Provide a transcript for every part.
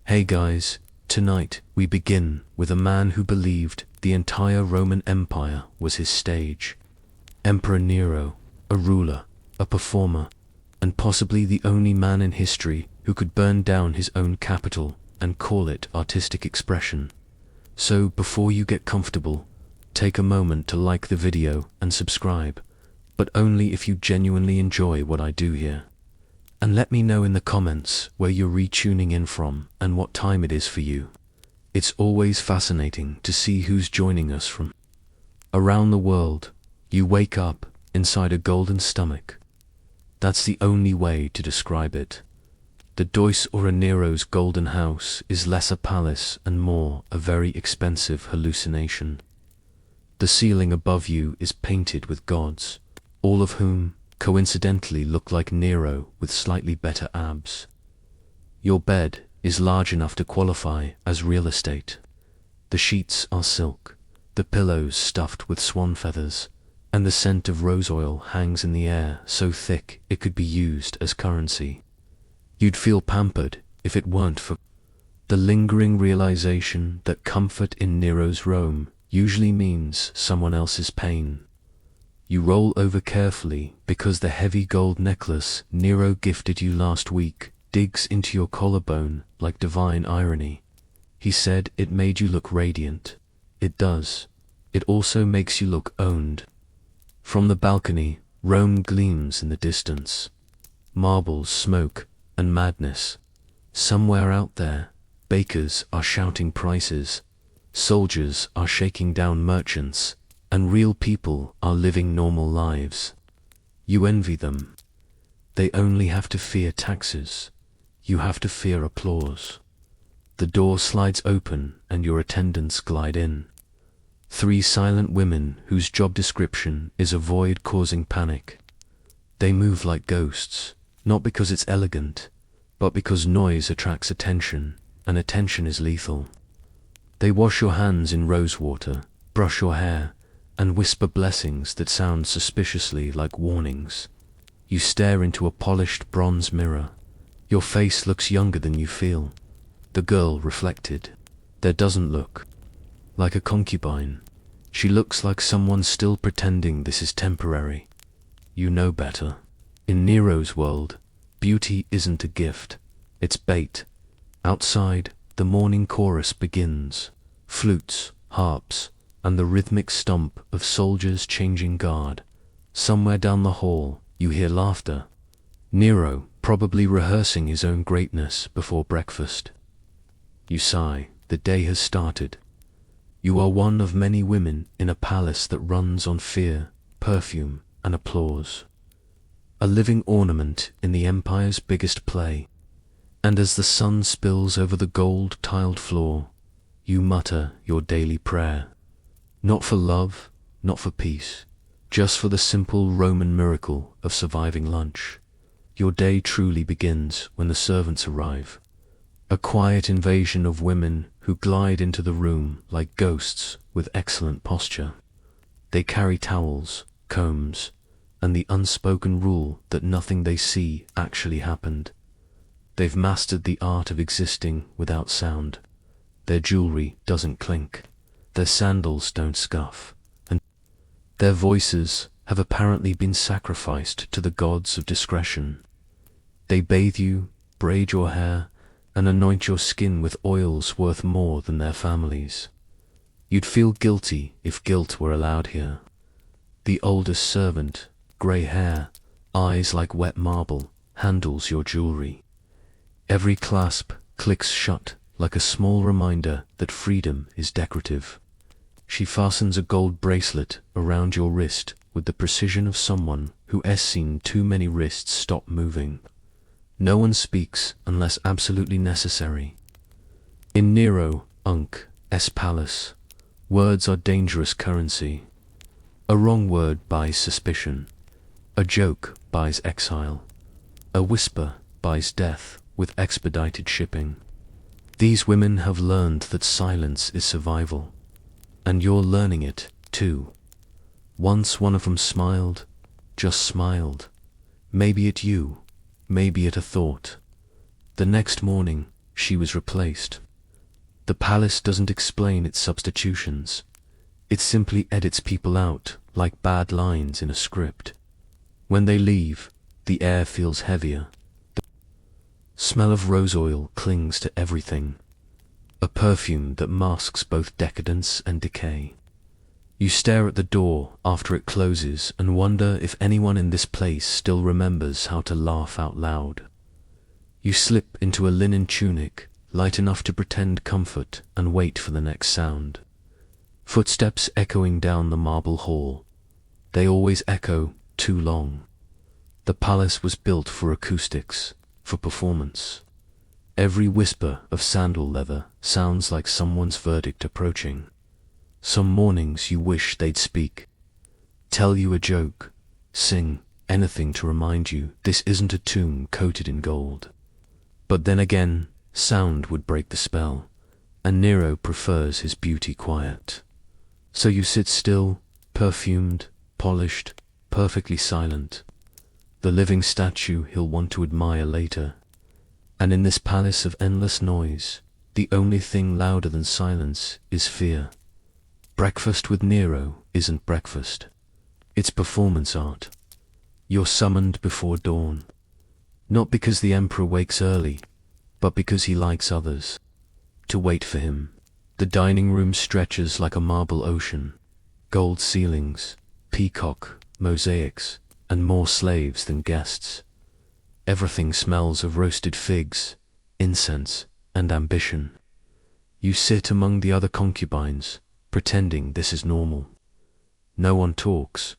Hey guys, tonight we begin with a man who believed the entire Roman Empire was his stage. Emperor Nero, a ruler, a performer, and possibly the only man in history who could burn down his own capital and call it artistic expression. So before you get comfortable, take a moment to like the video and subscribe, but only if you genuinely enjoy what I do here. And let me know in the comments where you're retuning in from and what time it is for you. It's always fascinating to see who's joining us from around the world. You wake up inside a golden stomach. That's the only way to describe it. The Deus or a Nero's golden house is less a palace and more a very expensive hallucination. The ceiling above you is painted with gods, all of whom coincidentally look like Nero with slightly better abs. Your bed is large enough to qualify as real estate. The sheets are silk, the pillows stuffed with swan feathers, and the scent of rose oil hangs in the air so thick it could be used as currency. You'd feel pampered if it weren't for the lingering realization that comfort in Nero's Rome usually means someone else's pain. You roll over carefully because the heavy gold necklace Nero gifted you last week digs into your collarbone like divine irony. He said it made you look radiant. It does. It also makes you look owned. From the balcony, Rome gleams in the distance. Marbles, smoke, and madness. Somewhere out there, bakers are shouting prices, soldiers are shaking down merchants, and real people are living normal lives. You envy them. They only have to fear taxes. You have to fear applause. The door slides open and your attendants glide in. 3 silent women whose job description is avoid causing panic. They move like ghosts, not because it's elegant, but because noise attracts attention, and attention is lethal. They wash your hands in rose water, brush your hair, and whisper blessings that sound suspiciously like warnings. You stare into a polished bronze mirror. Your face looks younger than you feel. The girl reflected. There doesn't look like a concubine. She looks like someone still pretending this is temporary. You know better. In Nero's world, beauty isn't a gift, it's bait. Outside, the morning chorus begins. Flutes, harps, and the rhythmic stomp of soldiers changing guard. Somewhere down the hall, you hear laughter. Nero probably rehearsing his own greatness before breakfast. You sigh, the day has started. You are one of many women in a palace that runs on fear, perfume, and applause. A living ornament in the empire's biggest play. And as the sun spills over the gold-tiled floor, you mutter your daily prayer. Not for love, not for peace, just for the simple Roman miracle of surviving lunch. Your day truly begins when the servants arrive. A quiet invasion of women who glide into the room like ghosts with excellent posture. They carry towels, combs, and the unspoken rule that nothing they see actually happened. They've mastered the art of existing without sound. Their jewelry doesn't clink. Their sandals don't scuff, and their voices have apparently been sacrificed to the gods of discretion. They bathe you, braid your hair, and anoint your skin with oils worth more than their families. You'd feel guilty if guilt were allowed here. The oldest servant, grey hair, eyes like wet marble, handles your jewelry. Every clasp clicks shut like a small reminder that freedom is decorative. She fastens a gold bracelet around your wrist with the precision of someone who has seen too many wrists stop moving. No one speaks unless absolutely necessary. In Nero's palace, words are dangerous currency. A wrong word buys suspicion. A joke buys exile. A whisper buys death with expedited shipping. These women have learned that silence is survival. And you're learning it, too. Once one of them smiled, just smiled. Maybe at you, maybe at a thought. The next morning, she was replaced. The palace doesn't explain its substitutions. It simply edits people out like bad lines in a script. When they leave, the air feels heavier. The smell of rose oil clings to everything, a perfume that masks both decadence and decay. You stare at the door after it closes and wonder if anyone in this place still remembers how to laugh out loud. You slip into a linen tunic, light enough to pretend comfort, and wait for the next sound. Footsteps echoing down the marble hall. They always echo too long. The palace was built for acoustics, for performance. Every whisper of sandal leather sounds like someone's verdict approaching. Some mornings you wish they'd speak, tell you a joke, sing anything to remind you this isn't a tomb coated in gold. But then again, sound would break the spell, and Nero prefers his beauty quiet. So you sit still, perfumed, polished, perfectly silent, the living statue he'll want to admire later. And in this palace of endless noise, the only thing louder than silence is fear. Breakfast with Nero isn't breakfast. It's performance art. You're summoned before dawn, not because the emperor wakes early, but because he likes others to wait for him. The dining room stretches like a marble ocean, gold ceilings, peacock mosaics, and more slaves than guests. Everything smells of roasted figs, incense, and ambition. You sit among the other concubines, pretending this is normal. No one talks.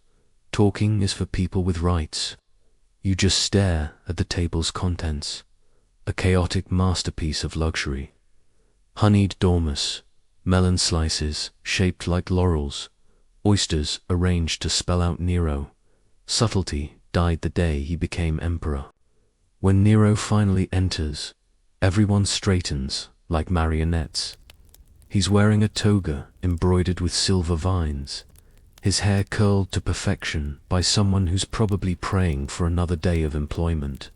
Talking is for people with rights. You just stare at the table's contents, a chaotic masterpiece of luxury. Honeyed dormice, melon slices shaped like laurels, oysters arranged to spell out Nero. Subtlety died the day he became emperor. When Nero finally enters, everyone straightens like marionettes. He's wearing a toga embroidered with silver vines, his hair curled to perfection by someone who's probably praying for another day of employment.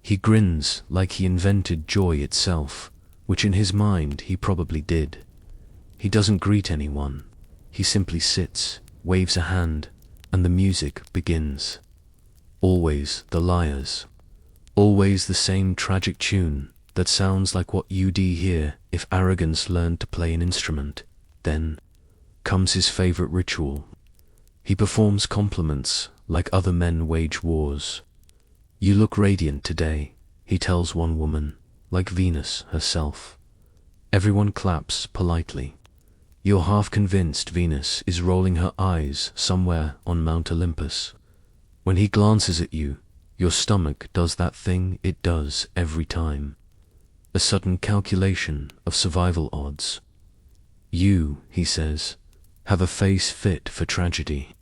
He grins like he invented joy itself, which in his mind he probably did. He doesn't greet anyone. He simply sits, waves a hand, and the music begins. Always the lyres. Always the same tragic tune that sounds like what you'd hear if arrogance learned to play an instrument. Then comes his favorite ritual. He performs compliments like other men wage wars. You look radiant today, he tells one woman, like Venus herself. Everyone claps politely. You're half convinced Venus is rolling her eyes somewhere on Mount Olympus. When he glances at you, your stomach does that thing it does every time. A sudden calculation of survival odds. You, he says, have a face fit for tragedy.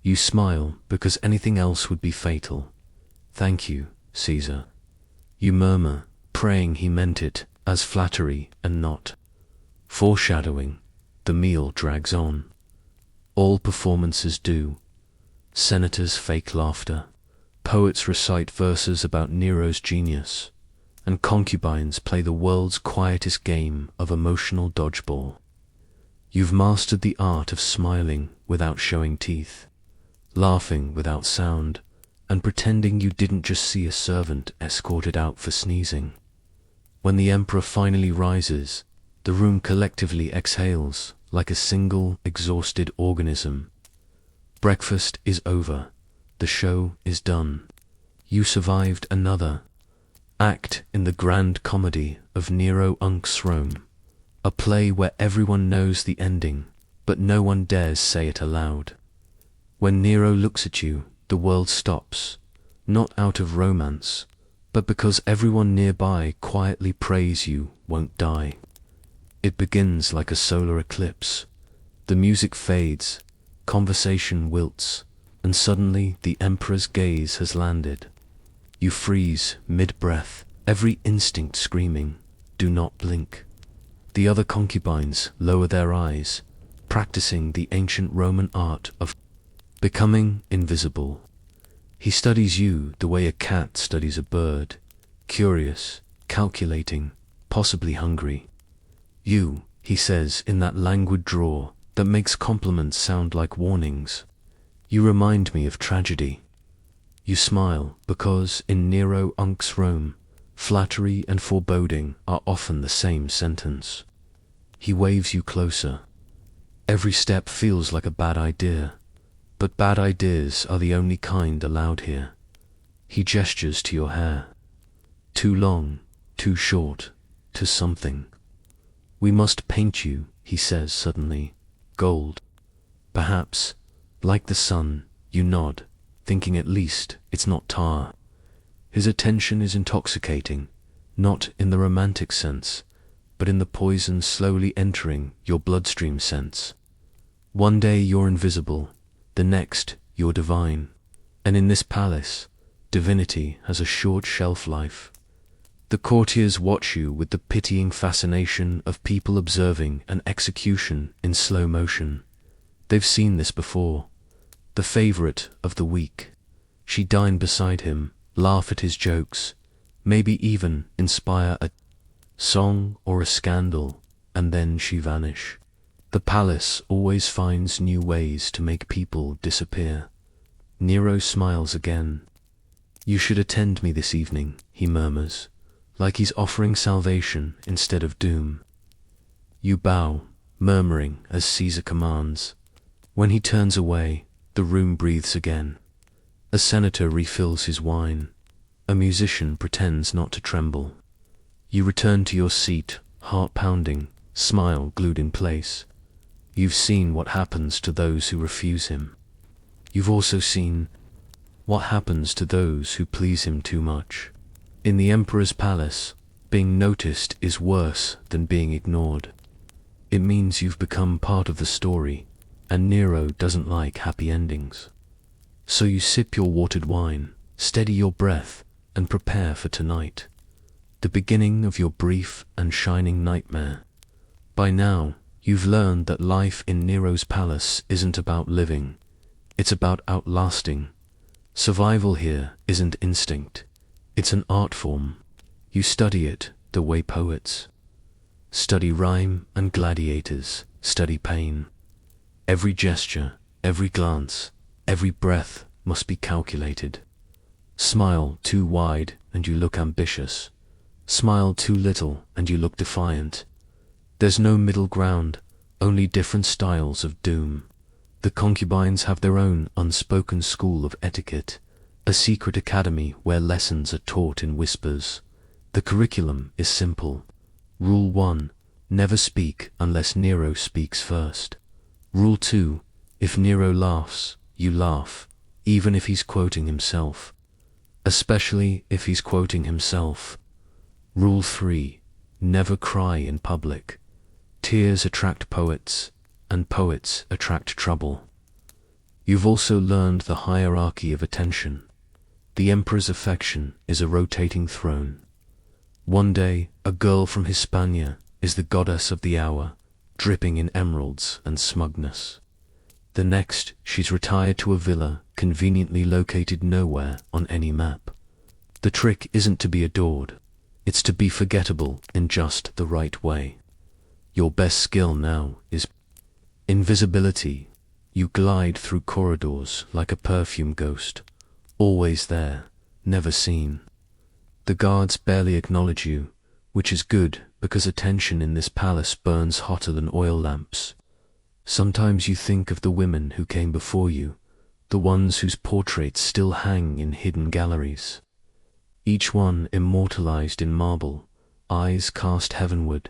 You smile because anything else would be fatal. Thank you, Caesar. You murmur, praying he meant it as flattery and not foreshadowing. The meal drags on. All performances do. Senators fake laughter. Poets recite verses about Nero's genius. And concubines play the world's quietest game of emotional dodgeball. You've mastered the art of smiling without showing teeth, laughing without sound, and pretending you didn't just see a servant escorted out for sneezing. When the emperor finally rises, the room collectively exhales like a single exhausted organism. Breakfast is over. The show is done. You survived another act in the grand comedy of Nero Unc's Rome, a play where everyone knows the ending, but no one dares say it aloud. When Nero looks at you, the world stops, not out of romance, but because everyone nearby quietly prays you won't die. It begins like a solar eclipse. The music fades, conversation wilts, and suddenly the emperor's gaze has landed. You freeze mid-breath, every instinct screaming, do not blink. The other concubines lower their eyes, practicing the ancient Roman art of becoming invisible. He studies you the way a cat studies a bird, curious, calculating, possibly hungry. You, he says in that languid drawl that makes compliments sound like warnings. You remind me of tragedy. You smile because in Nero Unc's Rome, flattery and foreboding are often the same sentence. He waves you closer. Every step feels like a bad idea, but bad ideas are the only kind allowed here. He gestures to your hair. Too long, too short, to something. We must paint you, he says suddenly, gold. Perhaps, like the sun, you nod, thinking at least it's not tar. His attention is intoxicating, not in the romantic sense, but in the poison slowly entering your bloodstream sense. One day you're invisible, the next you're divine, and in this palace, divinity has a short shelf life. The courtiers watch you with the pitying fascination of people observing an execution in slow motion. They've seen this before. The favorite of the week. She dine beside him, laugh at his jokes, maybe even inspire a song or a scandal, and then she vanish. The palace always finds new ways to make people disappear. Nero smiles again. You should attend me this evening, he murmurs, like he's offering salvation instead of doom. You bow, murmuring as Caesar commands. When he turns away, the room breathes again. A senator refills his wine. A musician pretends not to tremble. You return to your seat, heart pounding, smile glued in place. You've seen what happens to those who refuse him. You've also seen what happens to those who please him too much. In the emperor's palace, being noticed is worse than being ignored. It means you've become part of the story, and Nero doesn't like happy endings. So you sip your watered wine, steady your breath, and prepare for tonight, the beginning of your brief and shining nightmare. By now, you've learned that life in Nero's palace isn't about living, it's about outlasting. Survival here isn't instinct, it's an art form. You study it the way poets study rhyme and gladiators study pain. Every gesture, every glance, every breath must be calculated. Smile too wide and you look ambitious. Smile too little and you look defiant. There's no middle ground, only different styles of doom. The concubines have their own unspoken school of etiquette, a secret academy where lessons are taught in whispers. The curriculum is simple. Rule 1, never speak unless Nero speaks first. Rule 2, if Nero laughs, you laugh, even if he's quoting himself. Especially if he's quoting himself. Rule 3, never cry in public. Tears attract poets, and poets attract trouble. You've also learned the hierarchy of attention. The emperor's affection is a rotating throne. One day, a girl from Hispania is the goddess of the hour, dripping in emeralds and smugness. The next, she's retired to a villa conveniently located nowhere on any map. The trick isn't to be adored, it's to be forgettable in just the right way. Your best skill now is invisibility. You glide through corridors like a perfume ghost, always there, never seen. The guards barely acknowledge you, which is good because attention in this palace burns hotter than oil lamps. Sometimes you think of the women who came before you, the ones whose portraits still hang in hidden galleries. Each one immortalized in marble, eyes cast heavenward,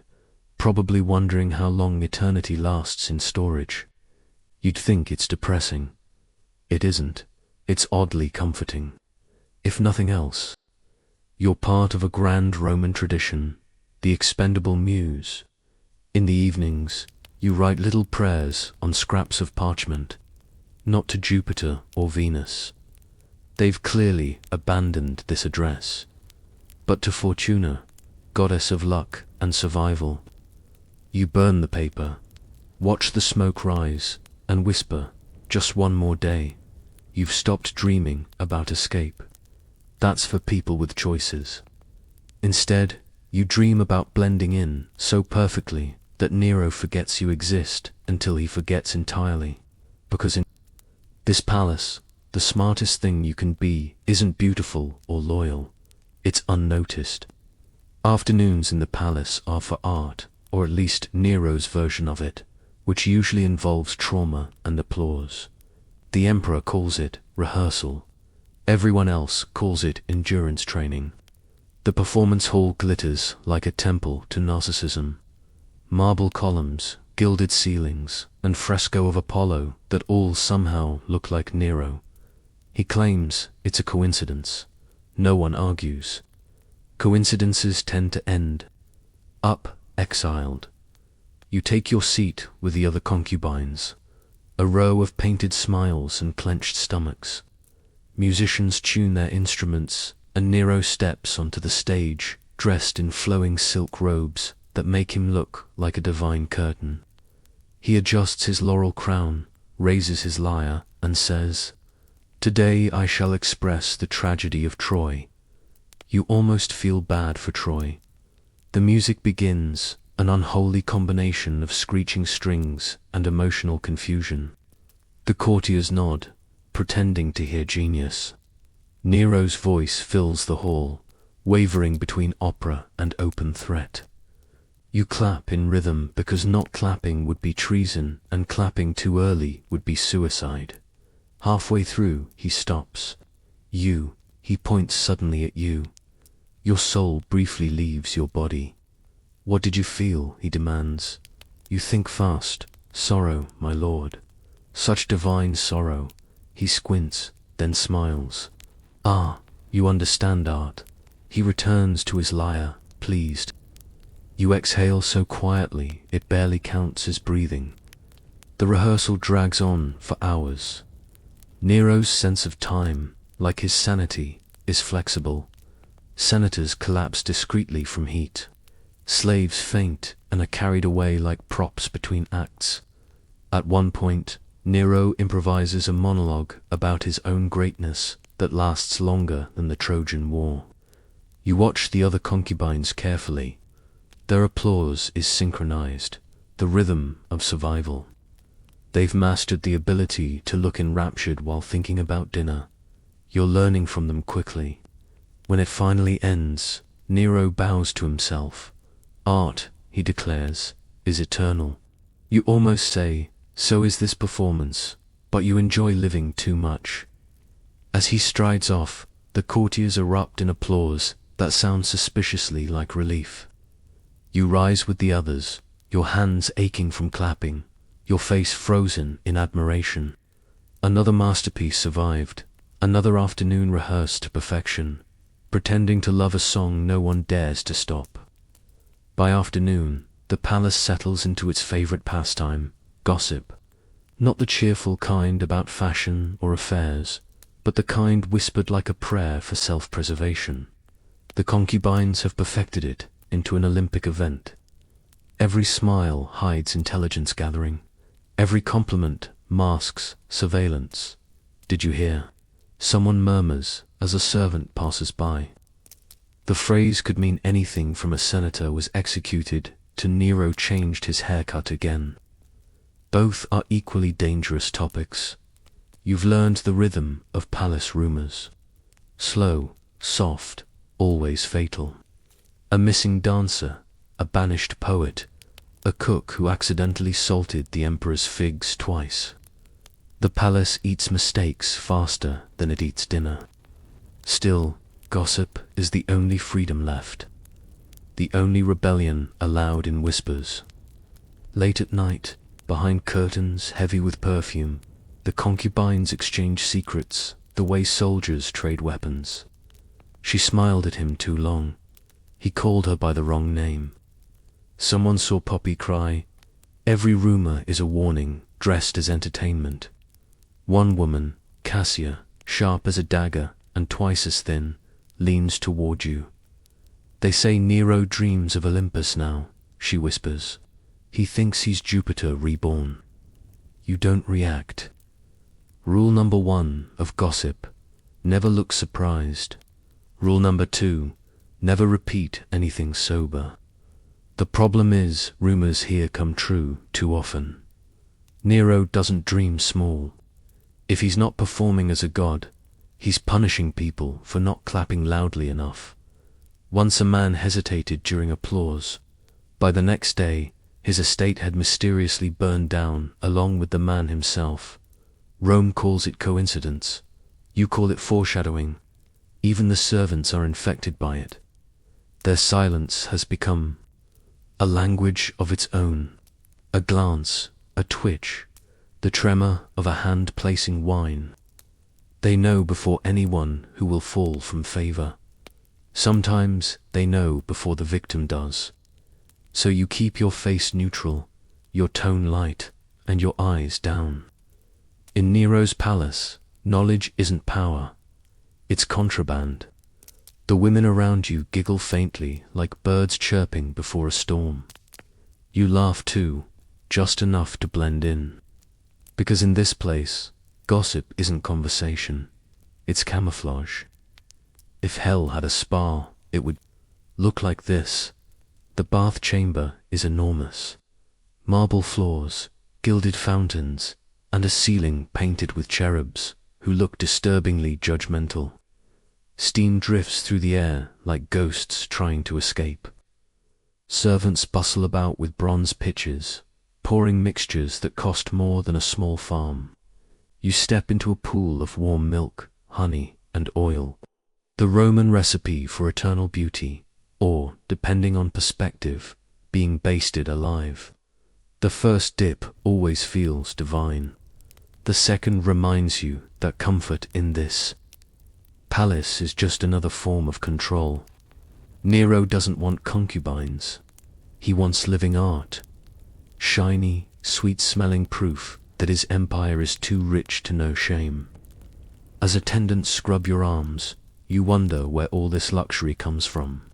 probably wondering how long eternity lasts in storage. You'd think it's depressing. It isn't. It's oddly comforting. If nothing else, you're part of a grand Roman tradition, the expendable muse. In the evenings, you write little prayers on scraps of parchment, not to Jupiter or Venus. They've clearly abandoned this address, but to Fortuna, goddess of luck and survival. You burn the paper, watch the smoke rise, and whisper, just one more day. You've stopped dreaming about escape. That's for people with choices. Instead, You dream about blending in so perfectly that Nero forgets you exist until he forgets entirely. Because in this palace, the smartest thing you can be isn't beautiful or loyal. It's unnoticed. Afternoons in the palace are for art, or at least Nero's version of it, which usually involves trauma and applause. The emperor calls it rehearsal. Everyone else calls it endurance training. The performance hall glitters like a temple to narcissism. Marble columns, gilded ceilings, and fresco of Apollo that all somehow look like Nero. He claims it's a coincidence. No one argues. Coincidences tend to end up exiled. You take your seat with the other concubines, a row of painted smiles and clenched stomachs. Musicians tune their instruments, and Nero steps onto the stage, dressed in flowing silk robes that make him look like a divine curtain. He adjusts his laurel crown, raises his lyre, and says, "Today I shall express the tragedy of Troy." You almost feel bad for Troy. The music begins, an unholy combination of screeching strings and emotional confusion. The courtiers nod, pretending to hear genius. Nero's voice fills the hall, wavering between opera and open threat. You clap in rhythm because not clapping would be treason and clapping too early would be suicide. Halfway through, he stops. He points suddenly at you. Your soul briefly leaves your body. "What did you feel?" he demands. You think fast. "Sorrow, my lord." "Such divine sorrow." He squints, then smiles. "Ah, you understand art." He returns to his lyre, pleased. You exhale so quietly it barely counts as breathing. The rehearsal drags on for hours. Nero's sense of time, like his sanity, is flexible. Senators collapse discreetly from heat. Slaves faint and are carried away like props between acts. At one point, Nero improvises a monologue about his own greatness that lasts longer than the Trojan War. You watch the other concubines carefully. Their applause is synchronized, the rhythm of survival. They've mastered the ability to look enraptured while thinking about dinner. You're learning from them quickly. When it finally ends, Nero bows to himself. "Art," he declares, "is eternal." You almost say, "So is this performance," but you enjoy living too much. As he strides off, the courtiers erupt in applause that sounds suspiciously like relief. You rise with the others, your hands aching from clapping, your face frozen in admiration. Another masterpiece survived, another afternoon rehearsed to perfection, pretending to love a song no one dares to stop. By afternoon, the palace settles into its favorite pastime, gossip. Not the cheerful kind about fashion or affairs, but the kind whispered like a prayer for self-preservation. The concubines have perfected it into an Olympic event. Every smile hides intelligence gathering. Every compliment masks surveillance. "Did you hear?" someone murmurs as a servant passes by. The phrase could mean anything from "a senator was executed" to "Nero changed his haircut again." Both are equally dangerous topics. You've learned the rhythm of palace rumors. Slow, soft, always fatal. A missing dancer, a banished poet, a cook who accidentally salted the emperor's figs twice. The palace eats mistakes faster than it eats dinner. Still, gossip is the only freedom left. The only rebellion allowed in whispers. Late at night, behind curtains heavy with perfume, the concubines exchange secrets the way soldiers trade weapons. She smiled at him too long. He called her by the wrong name. Someone saw Poppy cry. Every rumor is a warning, dressed as entertainment. One woman, Cassia, sharp as a dagger and twice as thin, leans toward you. "They say Nero dreams of Olympus now," she whispers. "He thinks he's Jupiter reborn." You don't react. Rule number 1 of gossip: never look surprised. Rule number 2: Never repeat anything sober. The problem is, rumors here come true too often. Nero doesn't dream small. If he's not performing as a god, he's punishing people for not clapping loudly enough. Once a man hesitated during applause. By the next day, his estate had mysteriously burned down along with the man himself. Rome calls it coincidence. You call it foreshadowing. Even the servants are infected by it. Their silence has become a language of its own. A glance, a twitch, the tremor of a hand placing wine. They know before anyone who will fall from favor. Sometimes they know before the victim does. So you keep your face neutral, your tone light, and your eyes down. In Nero's palace, knowledge isn't power. It's contraband. The women around you giggle faintly like birds chirping before a storm. You laugh too, just enough to blend in. Because in this place, gossip isn't conversation, it's camouflage. If hell had a spa, it would look like this. The bath chamber is enormous. Marble floors, gilded fountains, and a ceiling painted with cherubs who look disturbingly judgmental. Steam drifts through the air like ghosts trying to escape. Servants bustle about with bronze pitchers, pouring mixtures that cost more than a small farm. You step into a pool of warm milk, honey, and oil. The Roman recipe for eternal beauty, or, depending on perspective, being basted alive. The first dip always feels divine. The second reminds you that comfort in this palace is just another form of control. Nero doesn't want concubines. He wants living art. Shiny, sweet-smelling proof that his empire is too rich to know shame. As attendants scrub your arms, you wonder where all this luxury comes from.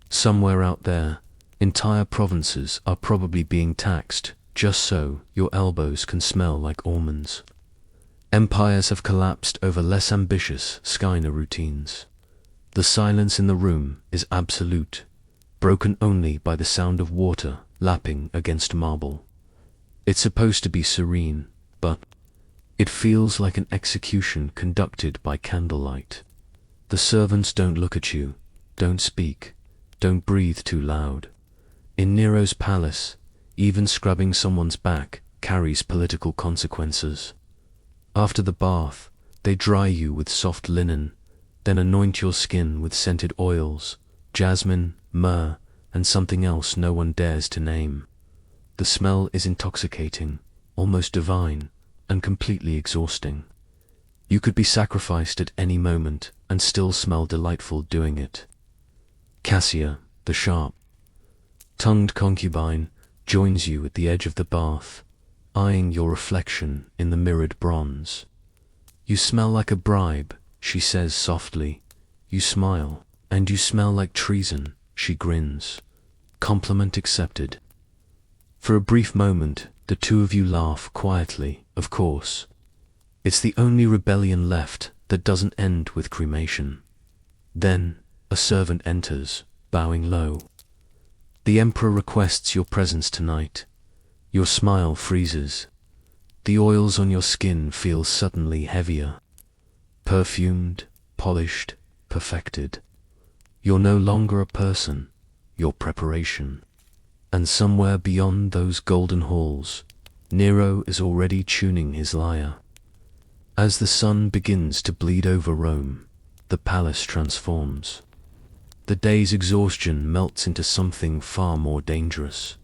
Somewhere out there, entire provinces are probably being taxed just so your elbows can smell like almonds. Empires have collapsed over less ambitious Skyna routines. The silence in the room is absolute, broken only by the sound of water lapping against marble. It's supposed to be serene, but it feels like an execution conducted by candlelight. The servants don't look at you, don't speak, don't breathe too loud. In Nero's palace, even scrubbing someone's back carries political consequences. After the bath, they dry you with soft linen, then anoint your skin with scented oils, jasmine, myrrh, and something else no one dares to name. The smell is intoxicating, almost divine, and completely exhausting. You could be sacrificed at any moment and still smell delightful doing it. Cassia, the sharp-tongued concubine, joins you at the edge of the bath, eyeing your reflection in the mirrored bronze. You smell like a bribe, she says softly. You smile, and you smell like treason, she grins. Compliment accepted. For a brief moment, the two of you laugh quietly, of course. It's the only rebellion left that doesn't end with cremation. Then, a servant enters, bowing low. The Emperor requests your presence tonight. Your smile freezes. The oils on your skin feel suddenly heavier. Perfumed, polished, perfected. You're no longer a person, you're preparation. And somewhere beyond those golden halls, Nero is already tuning his lyre. As the sun begins to bleed over Rome, the palace transforms. The day's exhaustion melts into something far more dangerous.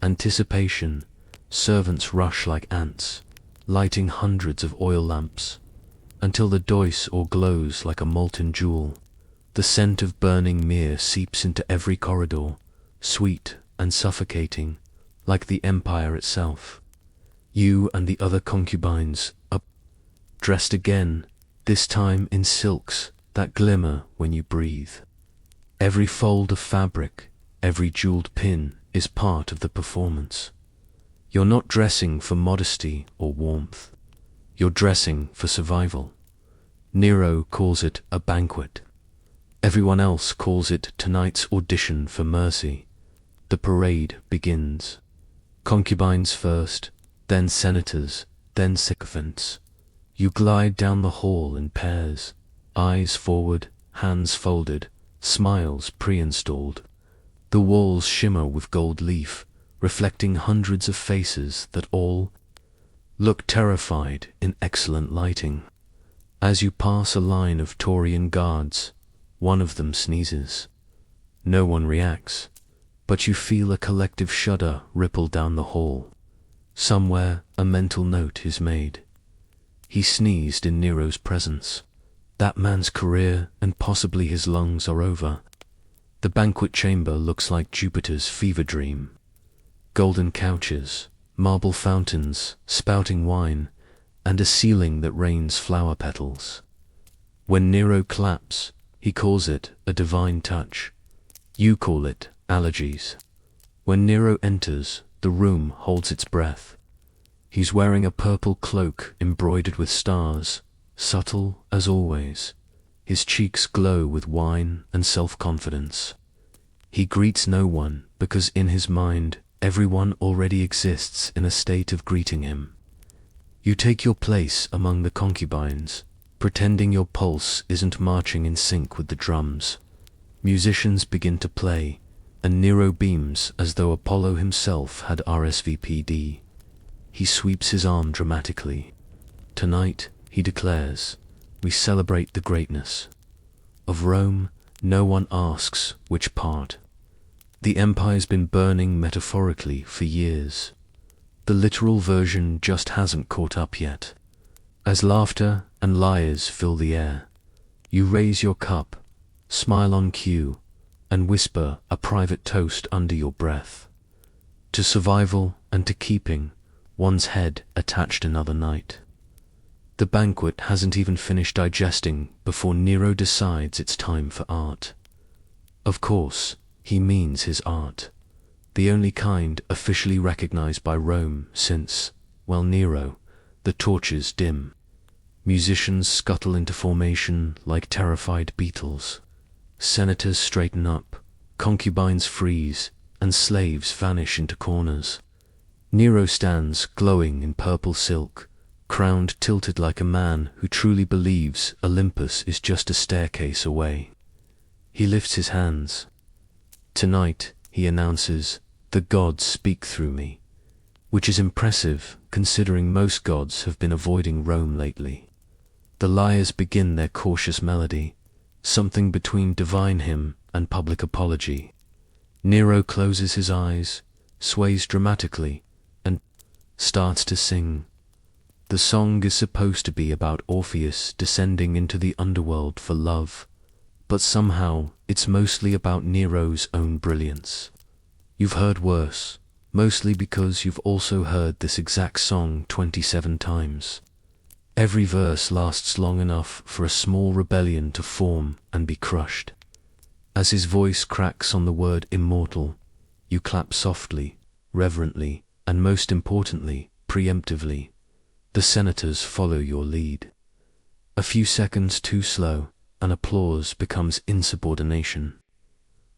Anticipation, servants rush like ants, lighting hundreds of oil lamps, until the dais all glows like a molten jewel. The scent of burning myrrh seeps into every corridor, sweet and suffocating, like the empire itself. You and the other concubines are dressed again, this time in silks that glimmer when you breathe. Every fold of fabric, every jeweled pin is part of the performance. You're not dressing for modesty or warmth. You're dressing for survival. Nero calls it a banquet. Everyone else calls it tonight's audition for mercy. The parade begins. Concubines first, then senators, then sycophants. You glide down the hall in pairs, eyes forward, hands folded, smiles pre-installed. The walls shimmer with gold leaf, reflecting hundreds of faces that all look terrified in excellent lighting. As you pass a line of Taurian guards, one of them sneezes. No one reacts, but you feel a collective shudder ripple down the hall. Somewhere a mental note is made. He sneezed in Nero's presence. That man's career and possibly his lungs are over. The banquet chamber looks like Jupiter's fever dream. Golden couches, marble fountains, spouting wine, and a ceiling that rains flower petals. When Nero claps, he calls it a divine touch. You call it allergies. When Nero enters, the room holds its breath. He's wearing a purple cloak embroidered with stars, subtle as always. His cheeks glow with wine and self-confidence. He greets no one because in his mind, everyone already exists in a state of greeting him. You take your place among the concubines, pretending your pulse isn't marching in sync with the drums. Musicians begin to play, and Nero beams as though Apollo himself had RSVP'd. He sweeps his arm dramatically. Tonight, he declares, we celebrate the greatness of Rome. No one asks which part. The empire's been burning metaphorically for years. The literal version just hasn't caught up yet. As laughter and lyres fill the air, you raise your cup, smile on cue, and whisper a private toast under your breath. To survival and to keeping one's head attached another night. The banquet hasn't even finished digesting before Nero decides it's time for art. Of course, he means his art. The only kind officially recognized by Rome since, well, Nero, the torches dim. Musicians scuttle into formation like terrified beetles. Senators straighten up, concubines freeze, and slaves vanish into corners. Nero stands glowing in purple silk, crowned tilted like a man who truly believes Olympus is just a staircase away. He lifts his hands. Tonight, he announces, the gods speak through me, which is impressive considering most gods have been avoiding Rome lately. The lyres begin their cautious melody, something between divine hymn and public apology. Nero closes his eyes, sways dramatically, and starts to sing. The song is supposed to be about Orpheus descending into the underworld for love, but somehow it's mostly about Nero's own brilliance. You've heard worse, mostly because you've also heard this exact song 27 times. Every verse lasts long enough for a small rebellion to form and be crushed. As his voice cracks on the word immortal, you clap softly, reverently, and most importantly, preemptively. The senators follow your lead. A few seconds too slow, and applause becomes insubordination.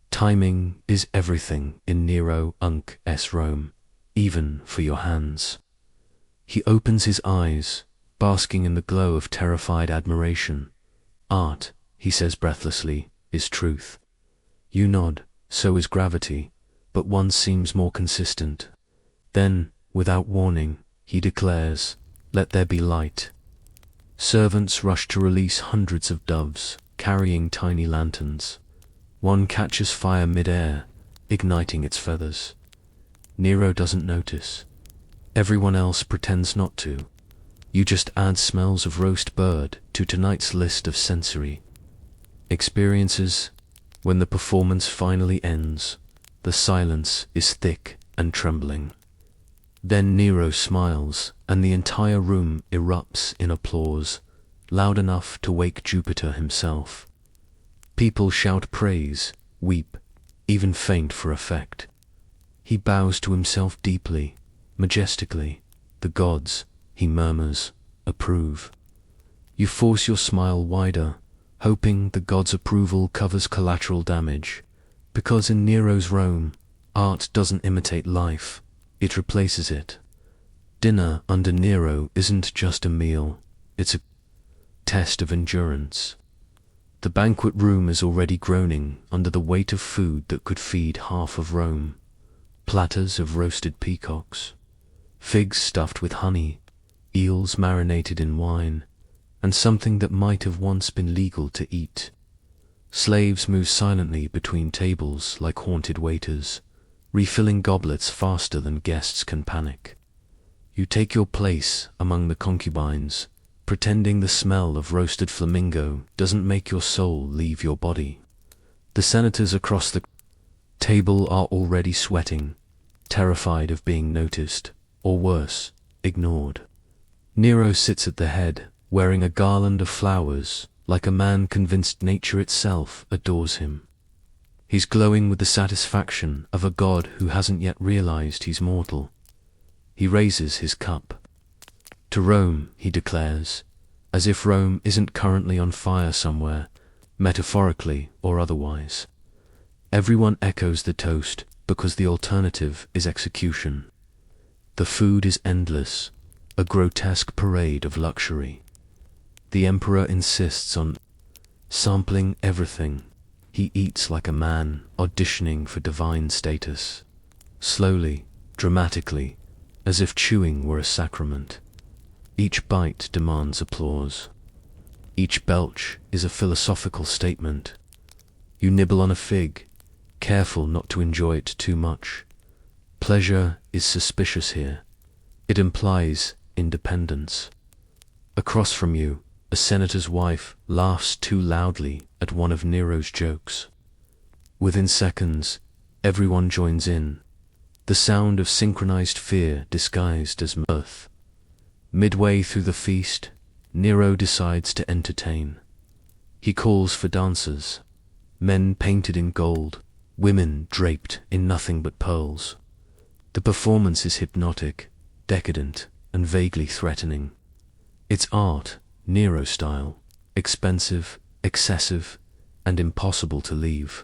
Timing is everything in Nero Unc's Rome, even for your hands. He opens his eyes, basking in the glow of terrified admiration. Art, he says breathlessly, is truth. You nod, so is gravity, but one seems more consistent. Then, without warning, he declares, let there be light. Servants rush to release hundreds of doves, carrying tiny lanterns. One catches fire mid-air, igniting its feathers. Nero doesn't notice. Everyone else pretends not to. You just add smells of roast bird to tonight's list of sensory experiences. When the performance finally ends, the silence is thick and trembling. Then Nero smiles, and the entire room erupts in applause, loud enough to wake Jupiter himself. People shout praise, weep, even faint for effect. He bows to himself deeply, majestically. The gods, he murmurs, approve. You force your smile wider, hoping the god's approval covers collateral damage. Because in Nero's Rome, art doesn't imitate life, it replaces it. Dinner under Nero isn't just a meal, it's a test of endurance. The banquet room is already groaning under the weight of food that could feed half of Rome. Platters of roasted peacocks, figs stuffed with honey, eels marinated in wine, and something that might have once been legal to eat. Slaves move silently between tables like haunted waiters, refilling goblets faster than guests can panic. You take your place among the concubines, pretending the smell of roasted flamingo doesn't make your soul leave your body. The senators across the table are already sweating, terrified of being noticed, or worse, ignored. Nero sits at the head, wearing a garland of flowers, like a man convinced nature itself adores him. He's glowing with the satisfaction of a god who hasn't yet realized he's mortal. He raises his cup. To Rome, he declares, as if Rome isn't currently on fire somewhere, metaphorically or otherwise. Everyone echoes the toast because the alternative is execution. The food is endless, a grotesque parade of luxury. The emperor insists on sampling everything. He eats like a man auditioning for divine status. Slowly, dramatically, as if chewing were a sacrament. Each bite demands applause. Each belch is a philosophical statement. You nibble on a fig, careful not to enjoy it too much. Pleasure is suspicious here. It implies independence. Across from you, a senator's wife laughs too loudly at one of Nero's jokes. Within seconds, everyone joins in, the sound of synchronized fear disguised as mirth. Midway through the feast, Nero decides to entertain. He calls for dancers, men painted in gold, women draped in nothing but pearls. The performance is hypnotic, decadent, and vaguely threatening. It's art, Nero style, expensive, excessive, and impossible to leave.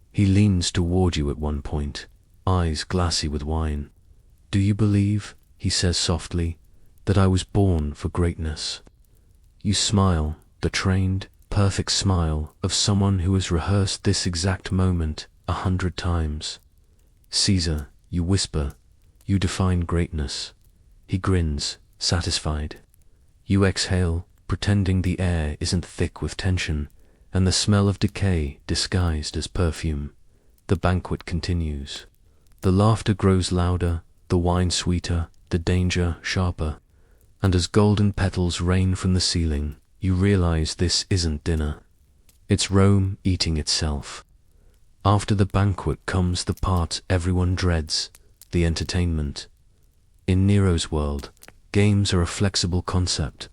He leans toward you at one point, eyes glassy with wine. "Do you believe," he says softly, "that I was born for greatness?" You smile, the trained, perfect smile of someone who has rehearsed this exact moment 100 times. "Caesar," you whisper, "you define greatness." He grins, satisfied. You exhale, pretending the air isn't thick with tension, and the smell of decay disguised as perfume. The banquet continues. The laughter grows louder, the wine sweeter, the danger sharper, and as golden petals rain from the ceiling, you realize this isn't dinner. It's Rome eating itself. After the banquet comes the part everyone dreads, the entertainment. In Nero's world, games are a flexible concept.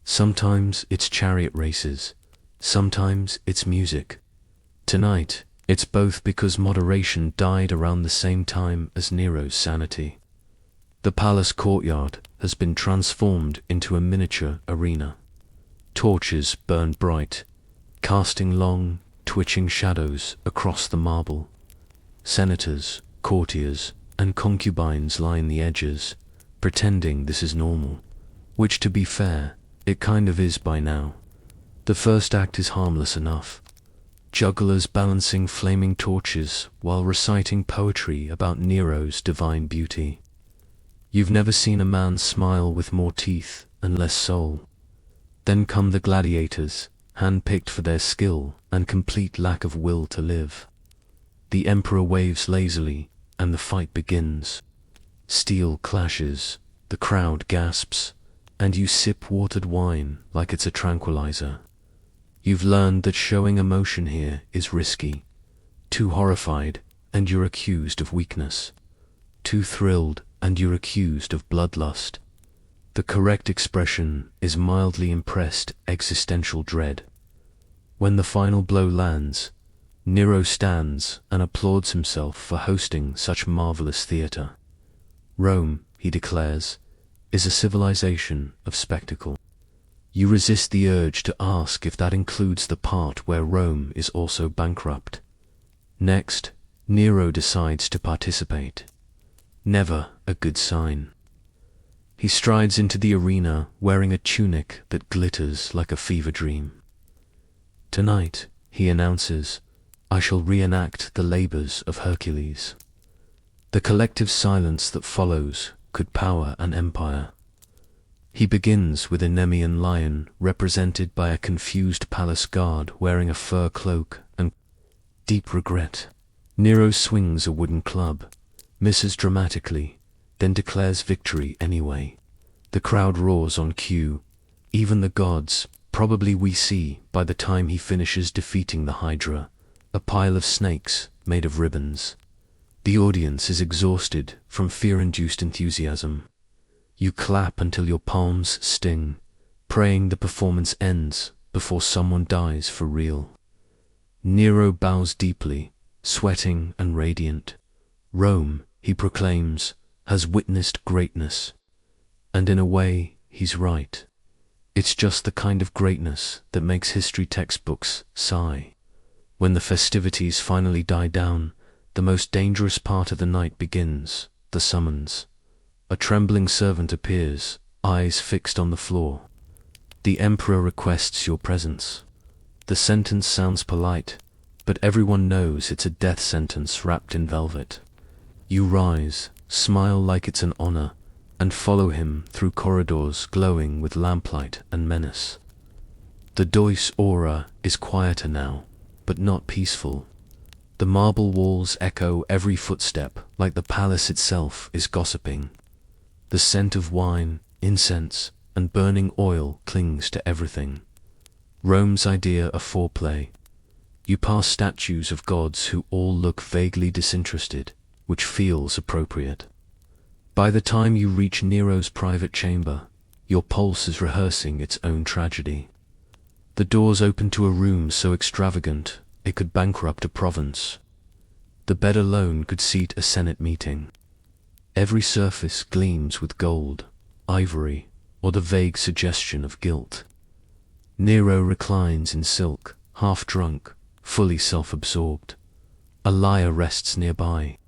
Sometimes it's chariot races, sometimes it's music. Tonight, it's both because moderation died around the same time as Nero's sanity. The palace courtyard has been transformed into a miniature arena. Torches burn bright, casting long, twitching shadows across the marble. Senators, courtiers, and concubines line the edges, pretending this is normal, which, to be fair, it kind of is by now. The first act is harmless enough. Jugglers balancing flaming torches while reciting poetry about Nero's divine beauty. You've never seen a man smile with more teeth and less soul. Then come the gladiators, hand-picked for their skill and complete lack of will to live. The emperor waves lazily, and the fight begins. Steel clashes, the crowd gasps, and you sip watered wine like it's a tranquilizer. You've learned that showing emotion here is risky. Too horrified, and you're accused of weakness. Too thrilled, and you're accused of bloodlust. The correct expression is mildly impressed existential dread. When the final blow lands, Nero stands and applauds himself for hosting such marvelous theater. Rome, he declares, is a civilization of spectacle. You resist the urge to ask if that includes the part where Rome is also bankrupt. Next, Nero decides to participate. Never a good sign. He strides into the arena wearing a tunic that glitters like a fever dream. Tonight, he announces, I shall reenact the labors of Hercules. The collective silence that follows could power an empire. He begins with a Nemean lion represented by a confused palace guard wearing a fur cloak and deep regret. Nero swings a wooden club, misses dramatically, then declares victory anyway. The crowd roars on cue. Even the gods, probably we see by the time he finishes defeating the Hydra, a pile of snakes made of ribbons. The audience is exhausted from fear-induced enthusiasm. You clap until your palms sting, praying the performance ends before someone dies for real. Nero bows deeply, sweating and radiant. Rome, he proclaims, has witnessed greatness. And in a way, he's right. It's just the kind of greatness that makes history textbooks sigh. When the festivities finally die down, the most dangerous part of the night begins, the summons. A trembling servant appears, eyes fixed on the floor. The emperor requests your presence. The sentence sounds polite, but everyone knows it's a death sentence wrapped in velvet. You rise, smile like it's an honor, and follow him through corridors glowing with lamplight and menace. The Deus aura is quieter now, but not peaceful. The marble walls echo every footstep like the palace itself is gossiping. The scent of wine, incense, and burning oil clings to everything. Rome's idea of foreplay. You pass statues of gods who all look vaguely disinterested, which feels appropriate. By the time you reach Nero's private chamber, your pulse is rehearsing its own tragedy. The doors open to a room so extravagant it could bankrupt a province. The bed alone could seat a Senate meeting. Every surface gleams with gold, ivory, or the vague suggestion of guilt. Nero reclines in silk, half drunk, fully self-absorbed. A lyre rests nearby,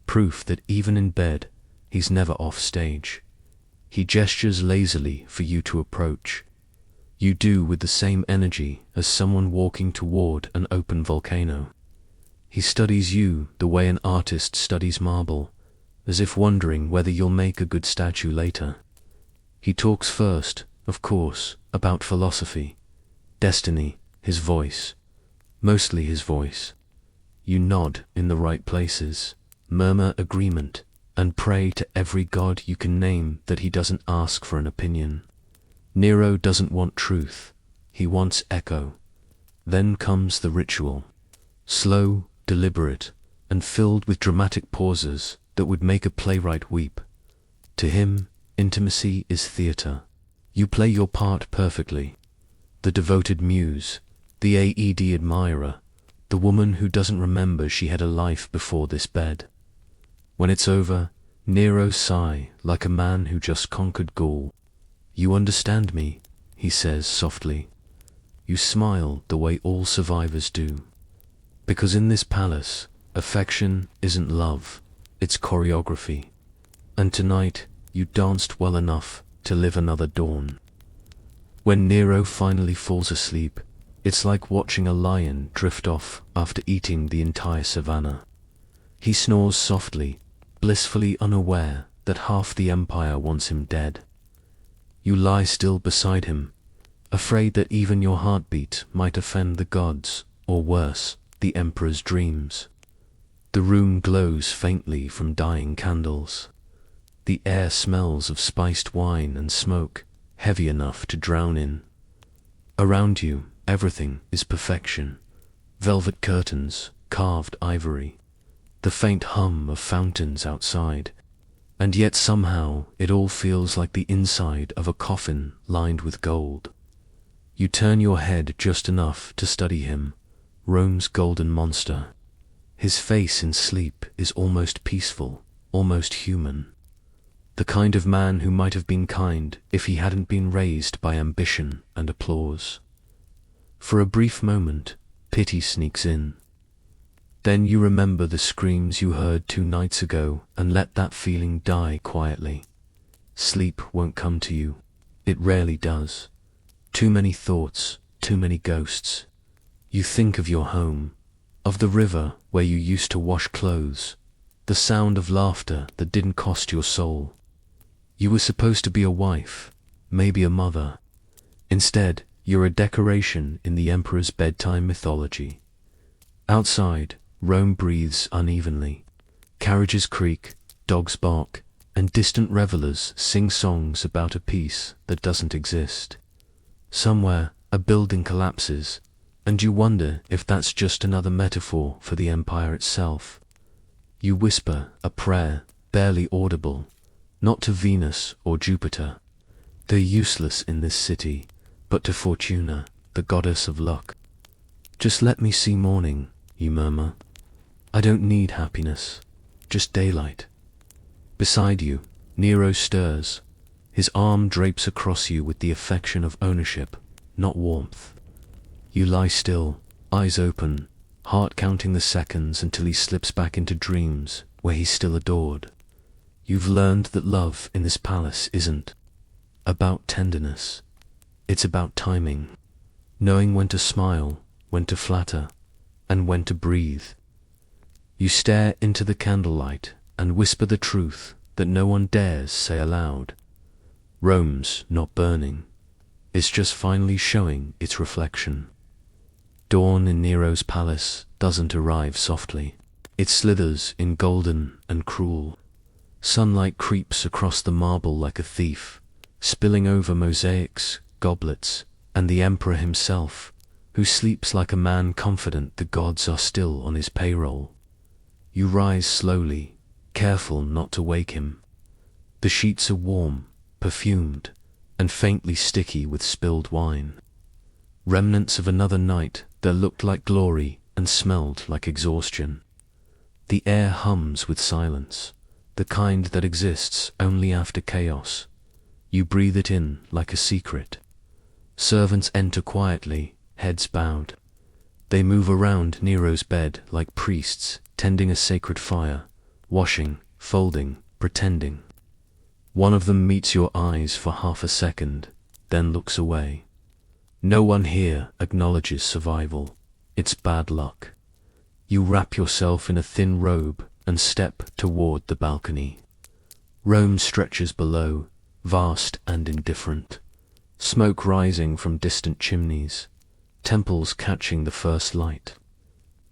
proof that even in bed, he's never off stage. He gestures lazily for you to approach. You do with the same energy as someone walking toward an open volcano. He studies you the way an artist studies marble, as if wondering whether you'll make a good statue later. He talks first, of course, about philosophy, destiny, his voice, mostly his voice. You nod in the right places, murmur agreement, and pray to every god you can name that he doesn't ask for an opinion. Nero doesn't want truth, he wants echo. Then comes the ritual. Slow, deliberate, and filled with dramatic pauses that would make a playwright weep. To him, intimacy is theater. You play your part perfectly. The devoted muse, the AED admirer, the woman who doesn't remember she had a life before this bed. When it's over, Nero sigh like a man who just conquered Gaul. You understand me, he says softly. You smile the way all survivors do. Because in this palace, affection isn't love, it's choreography. And tonight, you danced well enough to live another dawn. When Nero finally falls asleep, it's like watching a lion drift off after eating the entire savannah. He snores softly, blissfully unaware that half the empire wants him dead. You lie still beside him, afraid that even your heartbeat might offend the gods, or worse, the emperor's dreams. The room glows faintly from dying candles. The air smells of spiced wine and smoke, heavy enough to drown in. Around you, everything is perfection. Velvet curtains, carved ivory, the faint hum of fountains outside. And yet somehow it all feels like the inside of a coffin lined with gold. You turn your head just enough to study him, Rome's golden monster. His face in sleep is almost peaceful, almost human. The kind of man who might have been kind if he hadn't been raised by ambition and applause. For a brief moment, pity sneaks in. Then you remember the screams you heard 2 nights ago and let that feeling die quietly. Sleep won't come to you. It rarely does. Too many thoughts, too many ghosts. You think of your home, of the river where you used to wash clothes, the sound of laughter that didn't cost your soul. You were supposed to be a wife, maybe a mother. Instead, you're a decoration in the emperor's bedtime mythology. Outside, Rome breathes unevenly. Carriages creak, dogs bark, and distant revelers sing songs about a peace that doesn't exist. Somewhere, a building collapses, and you wonder if that's just another metaphor for the empire itself. You whisper a prayer, barely audible, not to Venus or Jupiter. They're useless in this city, but to Fortuna, the goddess of luck. Just let me see morning, you murmur. I don't need happiness, just daylight. Beside you, Nero stirs. His arm drapes across you with the affection of ownership, not warmth. You lie still, eyes open, heart counting the seconds until he slips back into dreams where he's still adored. You've learned that love in this palace isn't about tenderness. It's about timing, knowing when to smile, when to flatter, and when to breathe. You stare into the candlelight and whisper the truth that no one dares say aloud. Rome's not burning. It's just finally showing its reflection. Dawn in Nero's palace doesn't arrive softly. It slithers in golden and cruel. Sunlight creeps across the marble like a thief, spilling over mosaics, goblets, and the emperor himself, who sleeps like a man confident the gods are still on his payroll. You rise slowly, careful not to wake him. The sheets are warm, perfumed, and faintly sticky with spilled wine. Remnants of another night that looked like glory and smelled like exhaustion. The air hums with silence, the kind that exists only after chaos. You breathe it in like a secret. Servants enter quietly, heads bowed. They move around Nero's bed like priests tending a sacred fire, washing, folding, pretending. One of them meets your eyes for half a second, then looks away. No one here acknowledges survival. It's bad luck. You wrap yourself in a thin robe and step toward the balcony. Rome stretches below, vast and indifferent. Smoke rising from distant chimneys, temples catching the first light.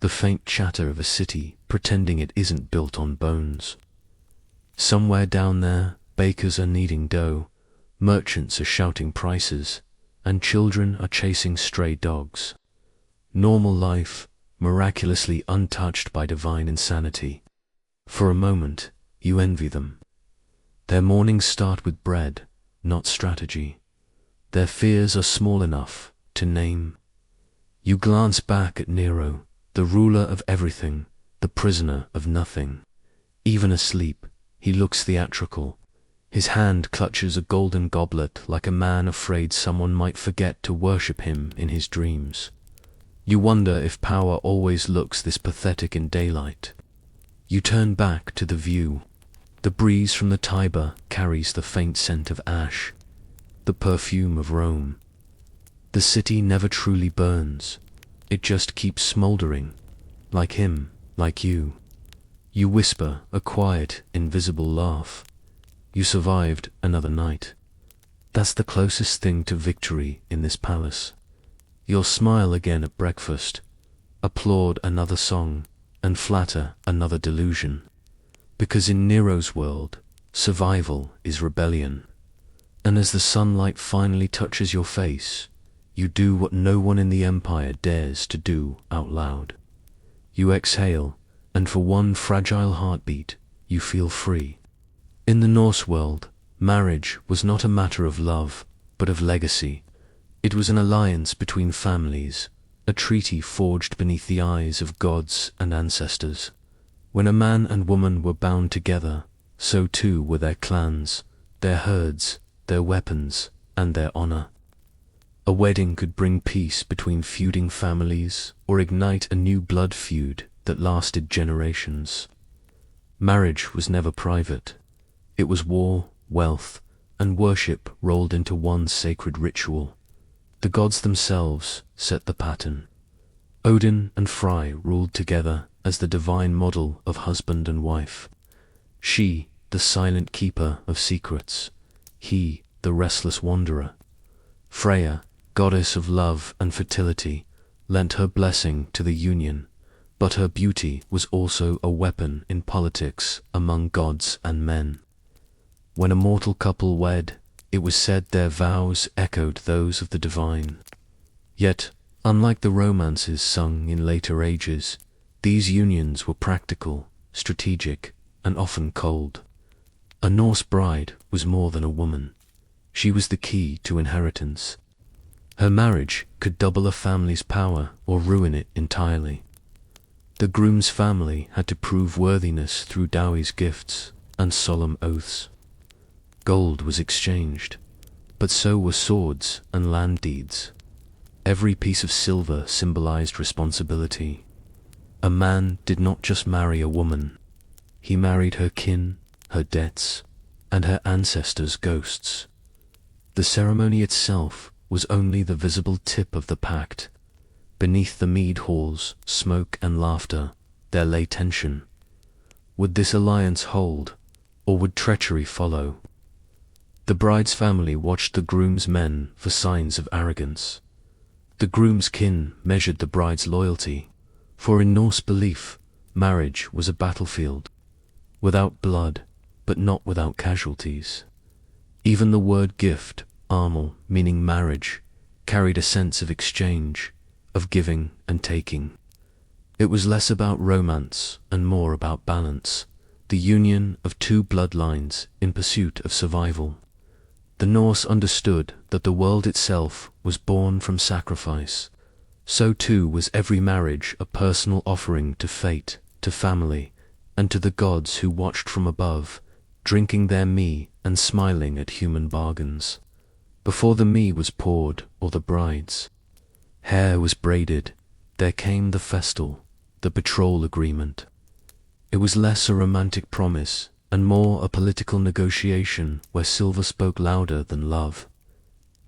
The faint chatter of a city pretending it isn't built on bones. Somewhere down there, bakers are kneading dough, merchants are shouting prices, and children are chasing stray dogs. Normal life, miraculously untouched by divine insanity. For a moment, you envy them. Their mornings start with bread, not strategy. Their fears are small enough to name. You glance back at Nero, the ruler of everything, the prisoner of nothing. Even asleep, he looks theatrical. His hand clutches a golden goblet like a man afraid someone might forget to worship him in his dreams. You wonder if power always looks this pathetic in daylight. You turn back to the view. The breeze from the Tiber carries the faint scent of ash, the perfume of Rome. The city never truly burns. It just keeps smoldering, like him, like you. You whisper a quiet, invisible laugh. You survived another night. That's the closest thing to victory in this palace. You'll smile again at breakfast, applaud another song, and flatter another delusion. Because in Nero's world, survival is rebellion. And as the sunlight finally touches your face, you do what no one in the empire dares to do out loud. You exhale, and for one fragile heartbeat, you feel free. In the Norse world, marriage was not a matter of love, but of legacy. It was an alliance between families, a treaty forged beneath the eyes of gods and ancestors. When a man and woman were bound together, so too were their clans, their herds, their weapons, and their honor. A wedding could bring peace between feuding families or ignite a new blood feud that lasted generations. Marriage was never private. It was war, wealth, and worship rolled into one sacred ritual. The gods themselves set the pattern. Odin and Frey ruled together as the divine model of husband and wife. She, the silent keeper of secrets. He, the restless wanderer. Freya, goddess of love and fertility, lent her blessing to the union, but her beauty was also a weapon in politics among gods and men. When a mortal couple wed, it was said their vows echoed those of the divine. Yet, unlike the romances sung in later ages, these unions were practical, strategic, and often cold. A Norse bride was more than a woman. She was the key to inheritance. Her marriage could double a family's power or ruin it entirely. The groom's family had to prove worthiness through dowries, gifts, and solemn oaths. Gold was exchanged, but so were swords and land deeds. Every piece of silver symbolized responsibility. A man did not just marry a woman. He married her kin, her debts, and her ancestors' ghosts. The ceremony itself was only the visible tip of the pact. Beneath the mead halls, smoke and laughter, there lay tension. Would this alliance hold, or would treachery follow? The bride's family watched the groom's men for signs of arrogance. The groom's kin measured the bride's loyalty, for in Norse belief, marriage was a battlefield, without blood, but not without casualties. Even the word gift, armel, meaning marriage, carried a sense of exchange, of giving and taking. It was less about romance and more about balance, the union of two bloodlines in pursuit of survival. The Norse understood that the world itself was born from sacrifice. So too was every marriage a personal offering to fate, to family, and to the gods who watched from above, drinking their me and smiling at human bargains. Before the me was poured, or the bride's hair was braided, there came the festal, the betrothal agreement. It was less a romantic promise and more a political negotiation where silver spoke louder than love.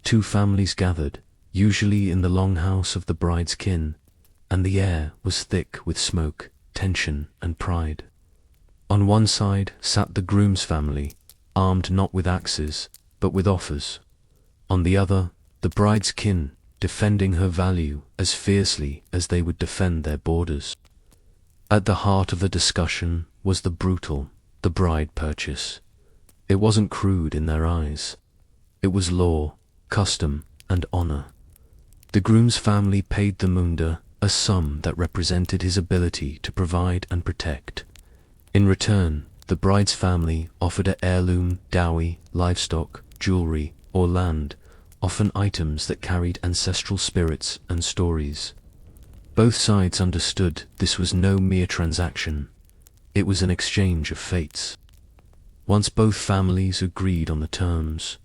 Two families gathered, usually in the longhouse of the bride's kin, and the air was thick with smoke, tension, and pride. On one side sat the groom's family, armed not with axes, but with offers. On the other, the bride's kin, defending her value as fiercely as they would defend their borders. At the heart of the discussion was the brutal, the bride purchase. It wasn't crude in their eyes. It was law, custom, and honor. The groom's family paid the munda, a sum that represented his ability to provide and protect. In return, the bride's family offered an heirloom, dowry, livestock, jewelry, or land, often items that carried ancestral spirits and stories. Both sides understood this was no mere transaction. It was an exchange of fates. Once both families agreed on the terms,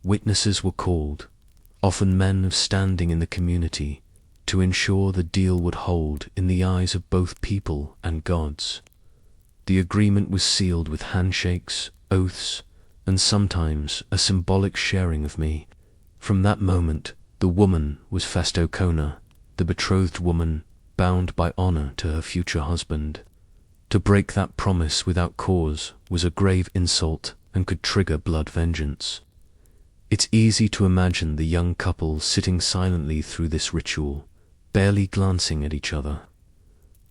witnesses were called, often men of standing in the community, to ensure the deal would hold in the eyes of both people and gods. The agreement was sealed with handshakes, oaths, and sometimes a symbolic sharing of me. From that moment, the woman was Festokona, the betrothed woman bound by honor to her future husband. To break that promise without cause was a grave insult and could trigger blood vengeance. It's easy to imagine the young couple sitting silently through this ritual, barely glancing at each other.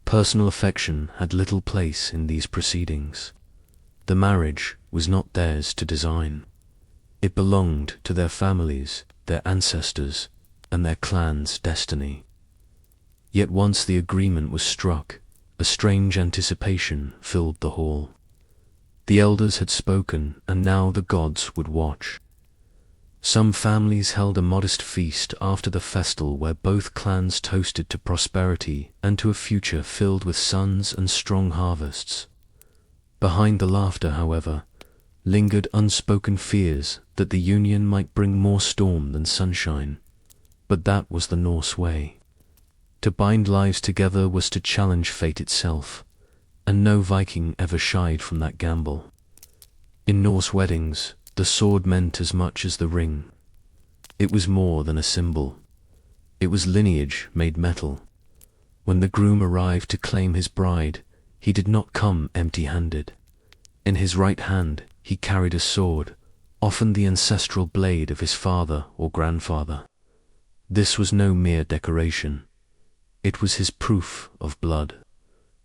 Personal affection had little place in these proceedings. The marriage was not theirs to design. It belonged to their families, their ancestors, and their clan's destiny. Yet once the agreement was struck, a strange anticipation filled the hall. The elders had spoken, and now the gods would watch. Some families held a modest feast after the festal where both clans toasted to prosperity and to a future filled with sons and strong harvests. Behind the laughter, however, lingered unspoken fears that the union might bring more storm than sunshine. But that was the Norse way. To bind lives together was to challenge fate itself, and no Viking ever shied from that gamble. In Norse weddings, the sword meant as much as the ring. It was more than a symbol. It was lineage made metal. When the groom arrived to claim his bride, he did not come empty-handed. In his right hand he carried a sword, often the ancestral blade of his father or grandfather. This was no mere decoration. It was his proof of blood,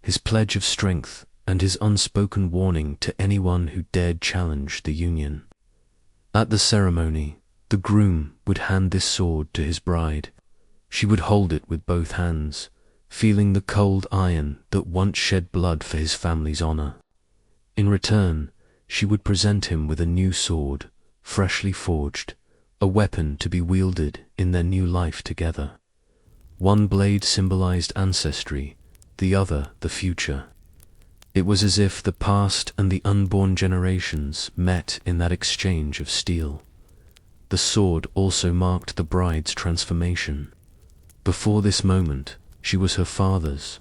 his pledge of strength, and his unspoken warning to anyone who dared challenge the union. At the ceremony, the groom would hand this sword to his bride. She would hold it with both hands, feeling the cold iron that once shed blood for his family's honor. In return, she would present him with a new sword, freshly forged, a weapon to be wielded in their new life together. One blade symbolized ancestry, the other the future. It was as if the past and the unborn generations met in that exchange of steel. The sword also marked the bride's transformation. Before this moment, she was her father's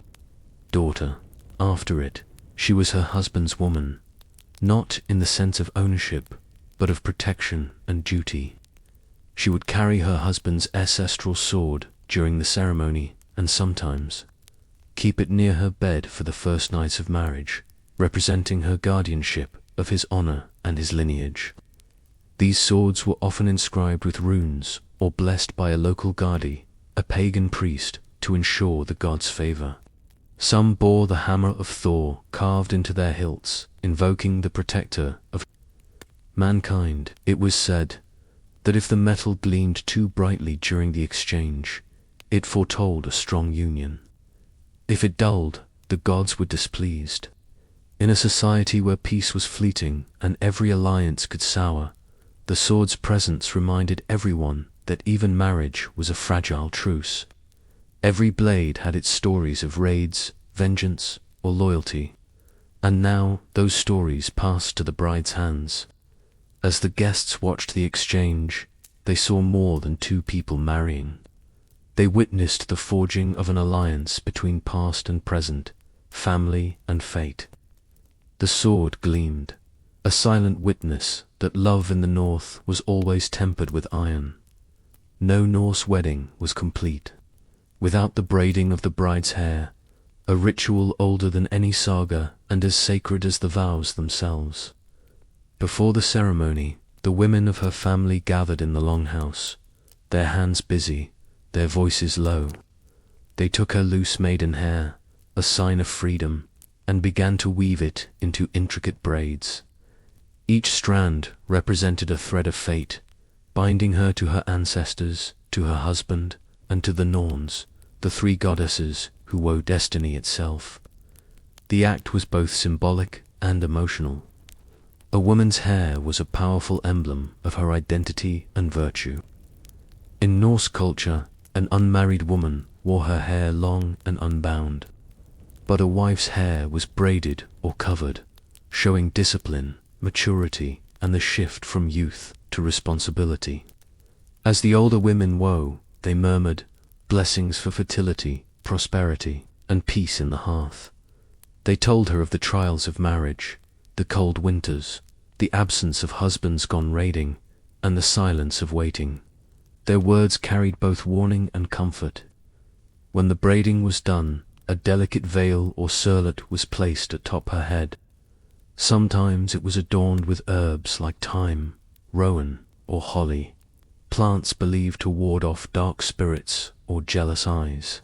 daughter. After it, she was her husband's woman, not in the sense of ownership, but of protection and duty. She would carry her husband's ancestral sword during the ceremony and sometimes keep it near her bed for the first nights of marriage, representing her guardianship of his honor and his lineage. These swords were often inscribed with runes or blessed by a local guardi, a pagan priest, to ensure the god's favor. Some bore the hammer of Thor carved into their hilts, invoking the protector of mankind. It was said that if the metal gleamed too brightly during the exchange, it foretold a strong union. If it dulled, the gods were displeased. In a society where peace was fleeting and every alliance could sour, the sword's presence reminded everyone that even marriage was a fragile truce. Every blade had its stories of raids, vengeance, or loyalty, and now those stories passed to the bride's hands. As the guests watched the exchange, they saw more than two people marrying. They witnessed the forging of an alliance between past and present, family and fate. The sword gleamed, a silent witness that love in the North was always tempered with iron. No Norse wedding was complete without the braiding of the bride's hair, a ritual older than any saga and as sacred as the vows themselves. Before the ceremony, the women of her family gathered in the longhouse, their hands busy, their voices low. They took her loose maiden hair, a sign of freedom, and began to weave it into intricate braids. Each strand represented a thread of fate, binding her to her ancestors, to her husband, and to the Norns, the three goddesses who wove destiny itself. The act was both symbolic and emotional. A woman's hair was a powerful emblem of her identity and virtue. In Norse culture, an unmarried woman wore her hair long and unbound, but a wife's hair was braided or covered, showing discipline, maturity, and the shift from youth to responsibility. As the older women wove, they murmured blessings for fertility, prosperity, and peace in the hearth. They told her of the trials of marriage, the cold winters, the absence of husbands gone raiding, and the silence of waiting. Their words carried both warning and comfort. When the braiding was done, a delicate veil or circlet was placed atop her head. Sometimes it was adorned with herbs like thyme, rowan, or holly, plants believed to ward off dark spirits or jealous eyes.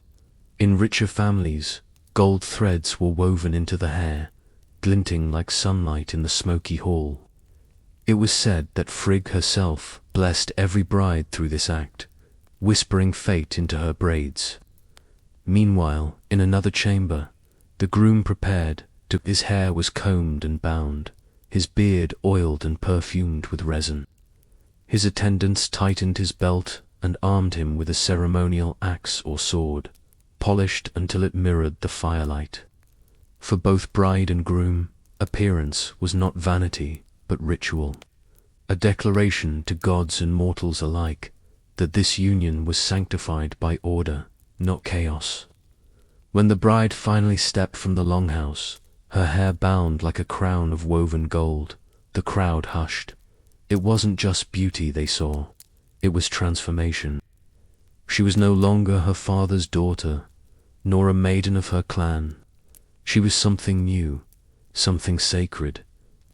In richer families, gold threads were woven into the hair, glinting like sunlight in the smoky hall. It was said that Frigg herself blessed every bride through this act, whispering fate into her braids. Meanwhile, in another chamber, the groom prepared. His hair was combed and bound, his beard oiled and perfumed with resin. His attendants tightened his belt and armed him with a ceremonial axe or sword, polished until it mirrored the firelight. For both bride and groom, appearance was not vanity, but ritual. A declaration to gods and mortals alike that this union was sanctified by order, not chaos. When the bride finally stepped from the longhouse, her hair bound like a crown of woven gold, the crowd hushed. It wasn't just beauty they saw, it was transformation. She was no longer her father's daughter, nor a maiden of her clan. She was something new, something sacred,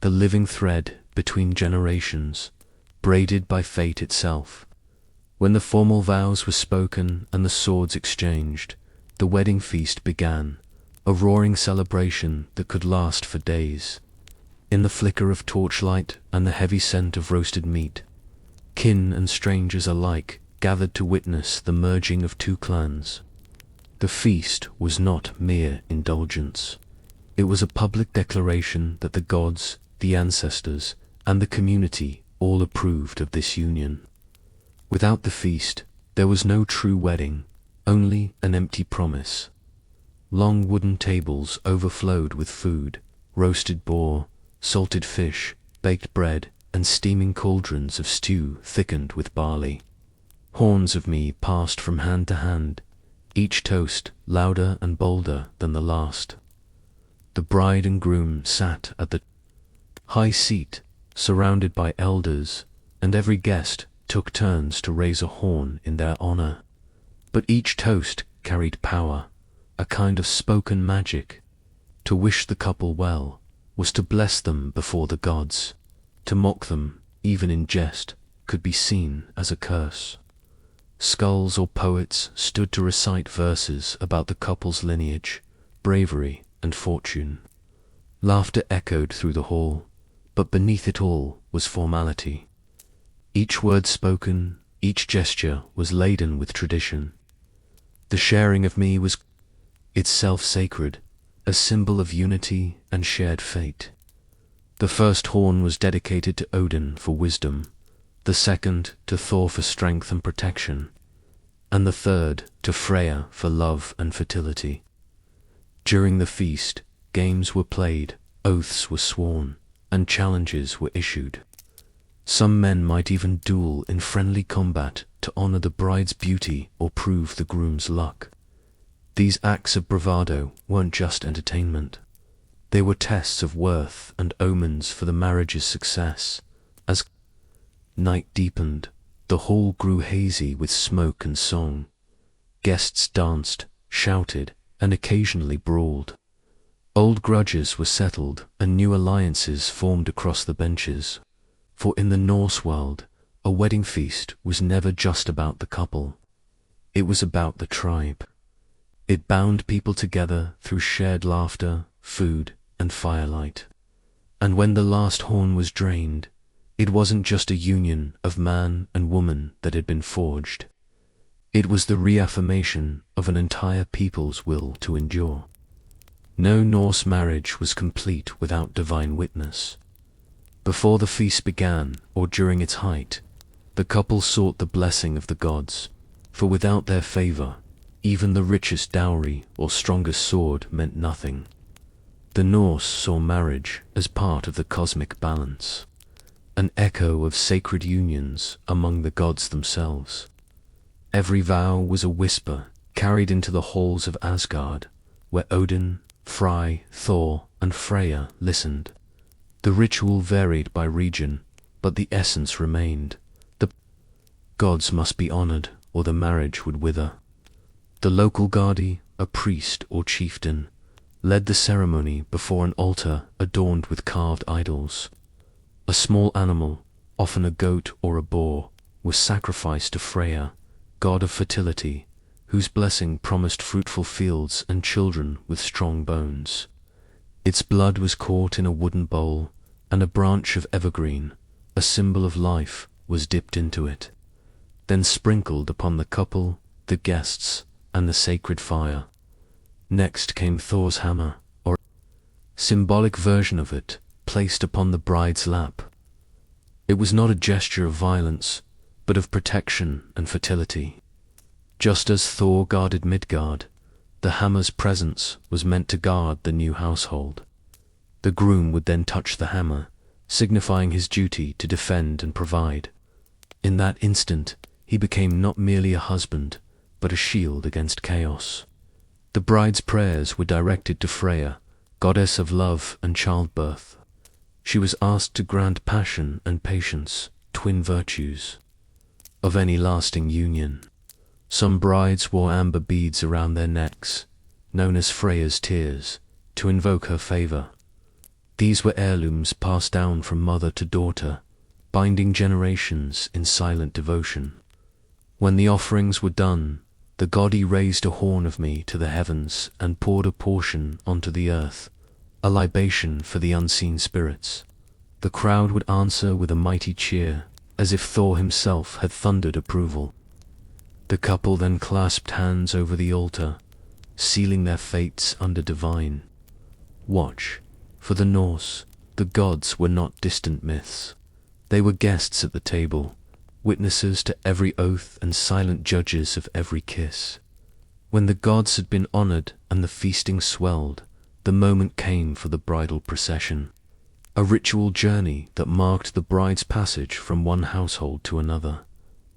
the living thread between generations, braided by fate itself. When the formal vows were spoken and the swords exchanged, the wedding feast began, a roaring celebration that could last for days. In the flicker of torchlight and the heavy scent of roasted meat, kin and strangers alike gathered to witness the merging of two clans. The feast was not mere indulgence. It was a public declaration that the gods, the ancestors, and the community all approved of this union. Without the feast, there was no true wedding, only an empty promise. Long wooden tables overflowed with food, roasted boar, salted fish, baked bread, and steaming cauldrons of stew thickened with barley. Horns of meat passed from hand to hand, each toast louder and bolder than the last. The bride and groom sat at the high seat, surrounded by elders, and every guest took turns to raise a horn in their honor. But each toast carried power, a kind of spoken magic. To wish the couple well was to bless them before the gods. To mock them, even in jest, could be seen as a curse. Skulls or poets stood to recite verses about the couple's lineage, bravery, and fortune. Laughter echoed through the hall, but beneath it all was formality. Each word spoken, each gesture was laden with tradition. The sharing of me was itself sacred, a symbol of unity and shared fate. The first horn was dedicated to Odin for wisdom, the second to Thor for strength and protection, and the third to Freya for love and fertility. During the feast, games were played, oaths were sworn, and challenges were issued. Some men might even duel in friendly combat to honor the bride's beauty or prove the groom's luck. These acts of bravado weren't just entertainment. They were tests of worth and omens for the marriage's success. As night deepened, the hall grew hazy with smoke and song. Guests danced, shouted, and occasionally brawled. Old grudges were settled and new alliances formed across the benches. For in the Norse world, a wedding feast was never just about the couple. It was about the tribe. It bound people together through shared laughter, food, and firelight. And when the last horn was drained, it wasn't just a union of man and woman that had been forged. It was the reaffirmation of an entire people's will to endure. No Norse marriage was complete without divine witness. Before the feast began, or during its height, the couple sought the blessing of the gods, for without their favor, even the richest dowry or strongest sword meant nothing. The Norse saw marriage as part of the cosmic balance, an echo of sacred unions among the gods themselves. Every vow was a whisper carried into the halls of Asgard, where Odin, Frey, Thor, and Freya listened. The ritual varied by region, but the essence remained. The gods must be honored, or the marriage would wither. The local Gardi, a priest or chieftain, led the ceremony before an altar adorned with carved idols. A small animal, often a goat or a boar, was sacrificed to Freya, god of fertility, whose blessing promised fruitful fields and children with strong bones. Its blood was caught in a wooden bowl, and a branch of evergreen, a symbol of life, was dipped into it, then sprinkled upon the couple, the guests, and the sacred fire. Next came Thor's hammer, or symbolic version of it, placed upon the bride's lap. It was not a gesture of violence, but of protection and fertility. Just as Thor guarded Midgard, the hammer's presence was meant to guard the new household. The groom would then touch the hammer, signifying his duty to defend and provide. In that instant, he became not merely a husband, but a shield against chaos. The bride's prayers were directed to Freya, goddess of love and childbirth. She was asked to grant passion and patience, twin virtues of any lasting union. Some brides wore amber beads around their necks, known as Freya's tears, to invoke her favor. These were heirlooms passed down from mother to daughter, binding generations in silent devotion. When the offerings were done, the goddess raised a horn of me to the heavens and poured a portion onto the earth, a libation for the unseen spirits. The crowd would answer with a mighty cheer, as if Thor himself had thundered approval. The couple then clasped hands over the altar, sealing their fates under divine watch. For the Norse, the gods were not distant myths. They were guests at the table, witnesses to every oath and silent judges of every kiss. When the gods had been honored and the feasting swelled, the moment came for the bridal procession, a ritual journey that marked the bride's passage from one household to another.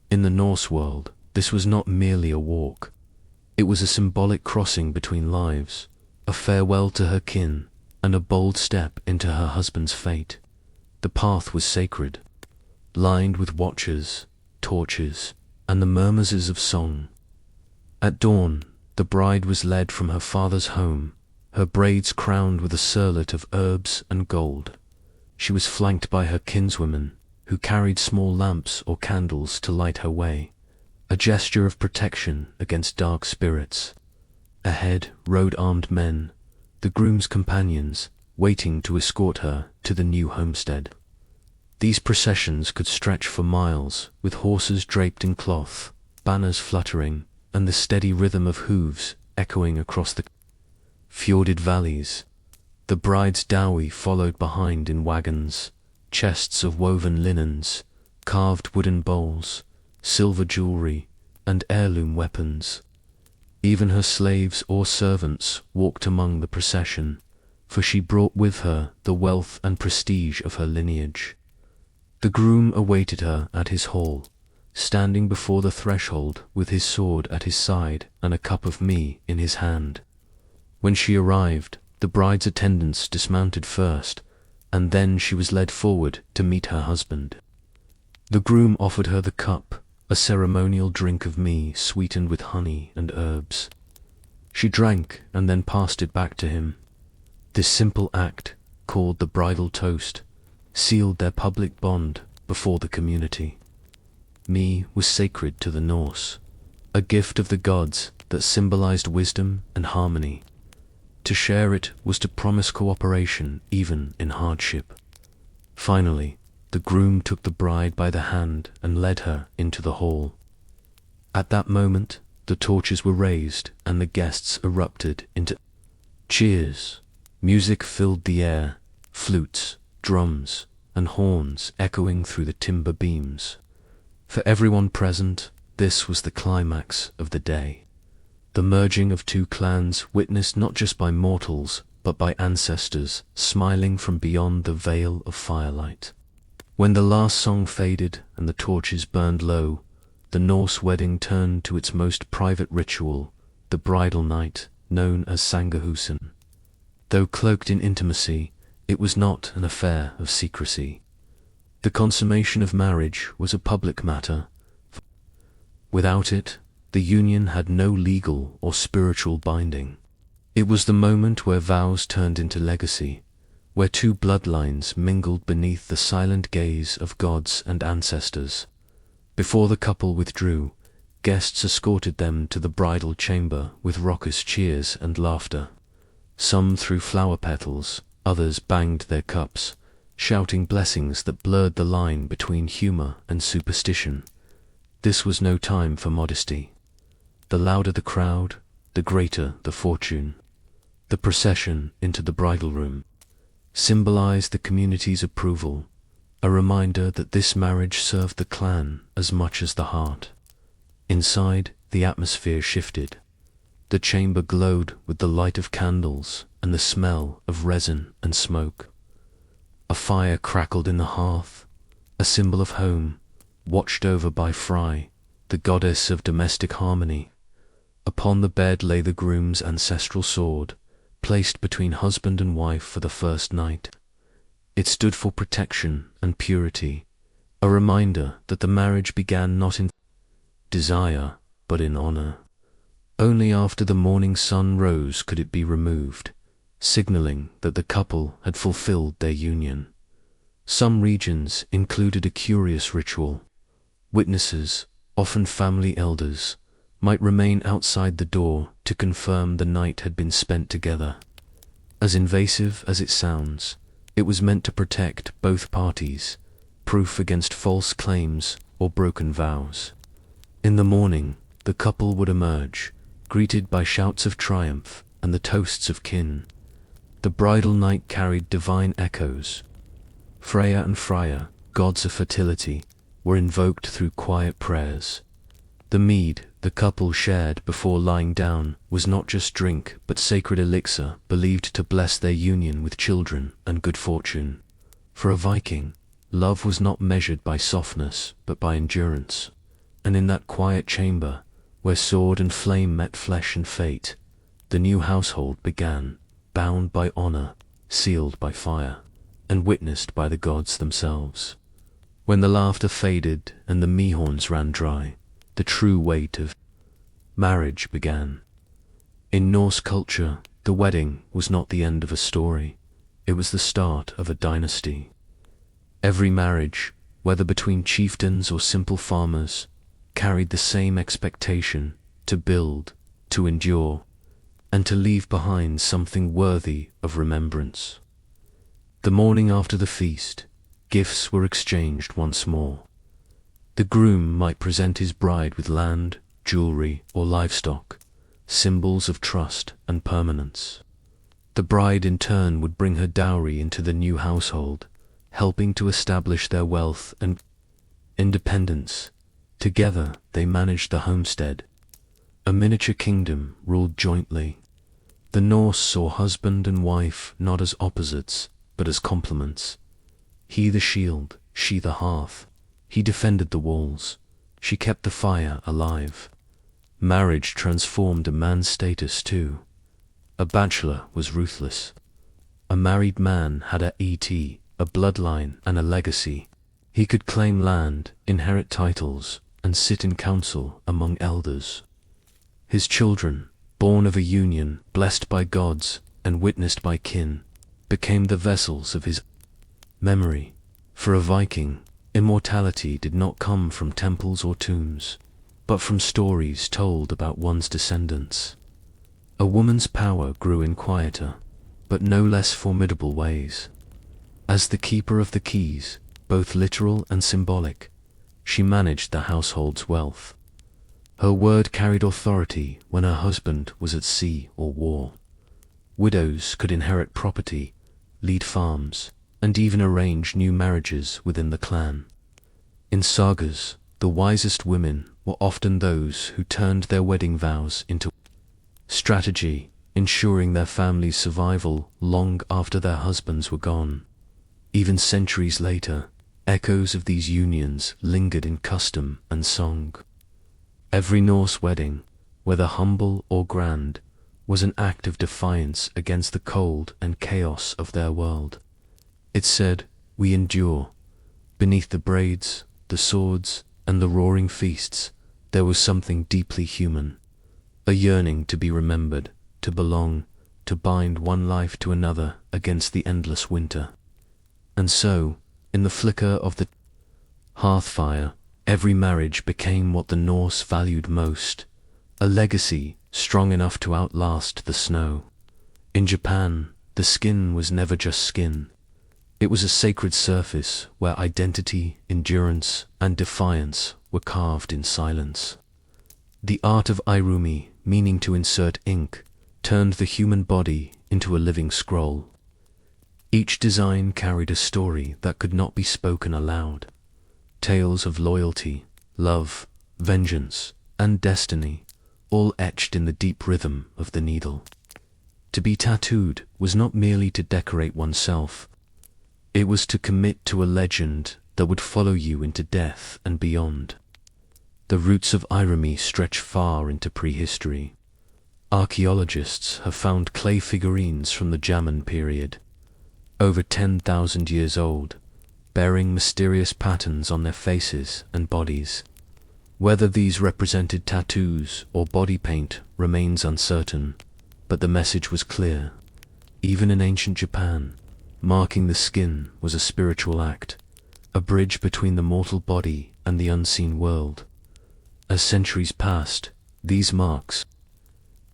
In the Norse world, this was not merely a walk. It was a symbolic crossing between lives, a farewell to her kin, and a bold step into her husband's fate. The path was sacred, lined with watchers, torches, and the murmurs of song. At dawn, the bride was led from her father's home, her braids crowned with a circlet of herbs and gold. She was flanked by her kinswomen, who carried small lamps or candles to light her way, a gesture of protection against dark spirits. Ahead rode armed men, the groom's companions, waiting to escort her to the new homestead. These processions could stretch for miles, with horses draped in cloth, banners fluttering, and the steady rhythm of hooves echoing across the fjorded valleys. The bride's dowry followed behind in wagons, chests of woven linens, carved wooden bowls, silver jewelry, and heirloom weapons. Even her slaves or servants walked among the procession, for she brought with her the wealth and prestige of her lineage. The groom awaited her at his hall, standing before the threshold with his sword at his side and a cup of mead in his hand. When she arrived, the bride's attendants dismounted first, and then she was led forward to meet her husband. The groom offered her the cup, a ceremonial drink of mead sweetened with honey and herbs. She drank and then passed it back to him. This simple act, called the bridal toast, sealed their public bond before the community. Mead was sacred to the Norse, a gift of the gods that symbolized wisdom and harmony. To share it was to promise cooperation even in hardship. Finally, the groom took the bride by the hand and led her into the hall. At that moment, the torches were raised and the guests erupted into cheers. Music filled the air, flutes, drums, and horns echoing through the timber beams. For everyone present, this was the climax of the day. The merging of two clans witnessed not just by mortals, but by ancestors smiling from beyond the veil of firelight. When the last song faded and the torches burned low, the Norse wedding turned to its most private ritual, the bridal night, known as Sangahusen. Though cloaked in intimacy, it was not an affair of secrecy. The consummation of marriage was a public matter. Without it, the union had no legal or spiritual binding. It was the moment where vows turned into legacy, where two bloodlines mingled beneath the silent gaze of gods and ancestors. Before the couple withdrew, guests escorted them to the bridal chamber with raucous cheers and laughter. Some threw flower petals, others banged their cups, shouting blessings that blurred the line between humor and superstition. This was no time for modesty. The louder the crowd, the greater the fortune. The procession into the bridal room symbolized the community's approval, a reminder that this marriage served the clan as much as the heart. Inside, the atmosphere shifted. The chamber glowed with the light of candles and the smell of resin and smoke. A fire crackled in the hearth, a symbol of home, watched over by Fry, the goddess of domestic harmony. Upon the bed lay the groom's ancestral sword, placed between husband and wife for the first night. It stood for protection and purity, a reminder that the marriage began not in desire, but in honor. Only after the morning sun rose could it be removed, signaling that the couple had fulfilled their union. Some regions included a curious ritual. Witnesses, often family elders, might remain outside the door to confirm the night had been spent together. As invasive as it sounds, it was meant to protect both parties, proof against false claims or broken vows. In the morning, the couple would emerge, greeted by shouts of triumph and the toasts of kin. The bridal night carried divine echoes. Freya and Freya, gods of fertility, were invoked through quiet prayers. The mead the couple shared before lying down was not just drink but sacred elixir believed to bless their union with children and good fortune. For a Viking, love was not measured by softness but by endurance. And in that quiet chamber, where sword and flame met flesh and fate, the new household began, bound by honor, sealed by fire, and witnessed by the gods themselves. When the laughter faded and the mehorns ran dry, the true weight of marriage began. In Norse culture, the wedding was not the end of a story, it was the start of a dynasty. Every marriage, whether between chieftains or simple farmers, carried the same expectation to build, to endure, and to leave behind something worthy of remembrance. The morning after the feast, gifts were exchanged once more. The groom might present his bride with land, jewelry, or livestock, symbols of trust and permanence. The bride in turn would bring her dowry into the new household, helping to establish their wealth and independence. Together they managed the homestead, a miniature kingdom ruled jointly. The Norse saw husband and wife not as opposites, but as complements. He the shield, she the hearth. He defended the walls, she kept the fire alive. Marriage transformed a man's status too. A bachelor was ruthless. A married man had a bloodline and a legacy. He could claim land, inherit titles, and sit in council among elders. His children, born of a union blessed by gods and witnessed by kin, became the vessels of his memory. For a Viking, immortality did not come from temples or tombs, but from stories told about one's descendants. A woman's power grew in quieter, but no less formidable ways. As the keeper of the keys, both literal and symbolic, she managed the household's wealth. Her word carried authority when her husband was at sea or war. Widows could inherit property, lead farms, and even arrange new marriages within the clan. In sagas, the wisest women were often those who turned their wedding vows into strategy, ensuring their family's survival long after their husbands were gone. Even centuries later, echoes of these unions lingered in custom and song. Every Norse wedding, whether humble or grand, was an act of defiance against the cold and chaos of their world. It said, "We endure." Beneath the braids, the swords, and the roaring feasts, there was something deeply human. A yearning to be remembered, to belong, to bind one life to another against the endless winter. And so, in the flicker of the hearth fire, every marriage became what the Norse valued most, a legacy strong enough to outlast the snow. In Japan, the skin was never just skin. It was a sacred surface where identity, endurance, and defiance were carved in silence. The art of irumi, meaning to insert ink, turned the human body into a living scroll. Each design carried a story that could not be spoken aloud. Tales of loyalty, love, vengeance, and destiny, all etched in the deep rhythm of the needle. To be tattooed was not merely to decorate oneself. It was to commit to a legend that would follow you into death and beyond. The roots of irony stretch far into prehistory. Archaeologists have found clay figurines from the Jaman period, over 10,000 years old, bearing mysterious patterns on their faces and bodies. Whether these represented tattoos or body paint remains uncertain, but the message was clear. Even in ancient Japan, marking the skin was a spiritual act, a bridge between the mortal body and the unseen world. As centuries passed, these marks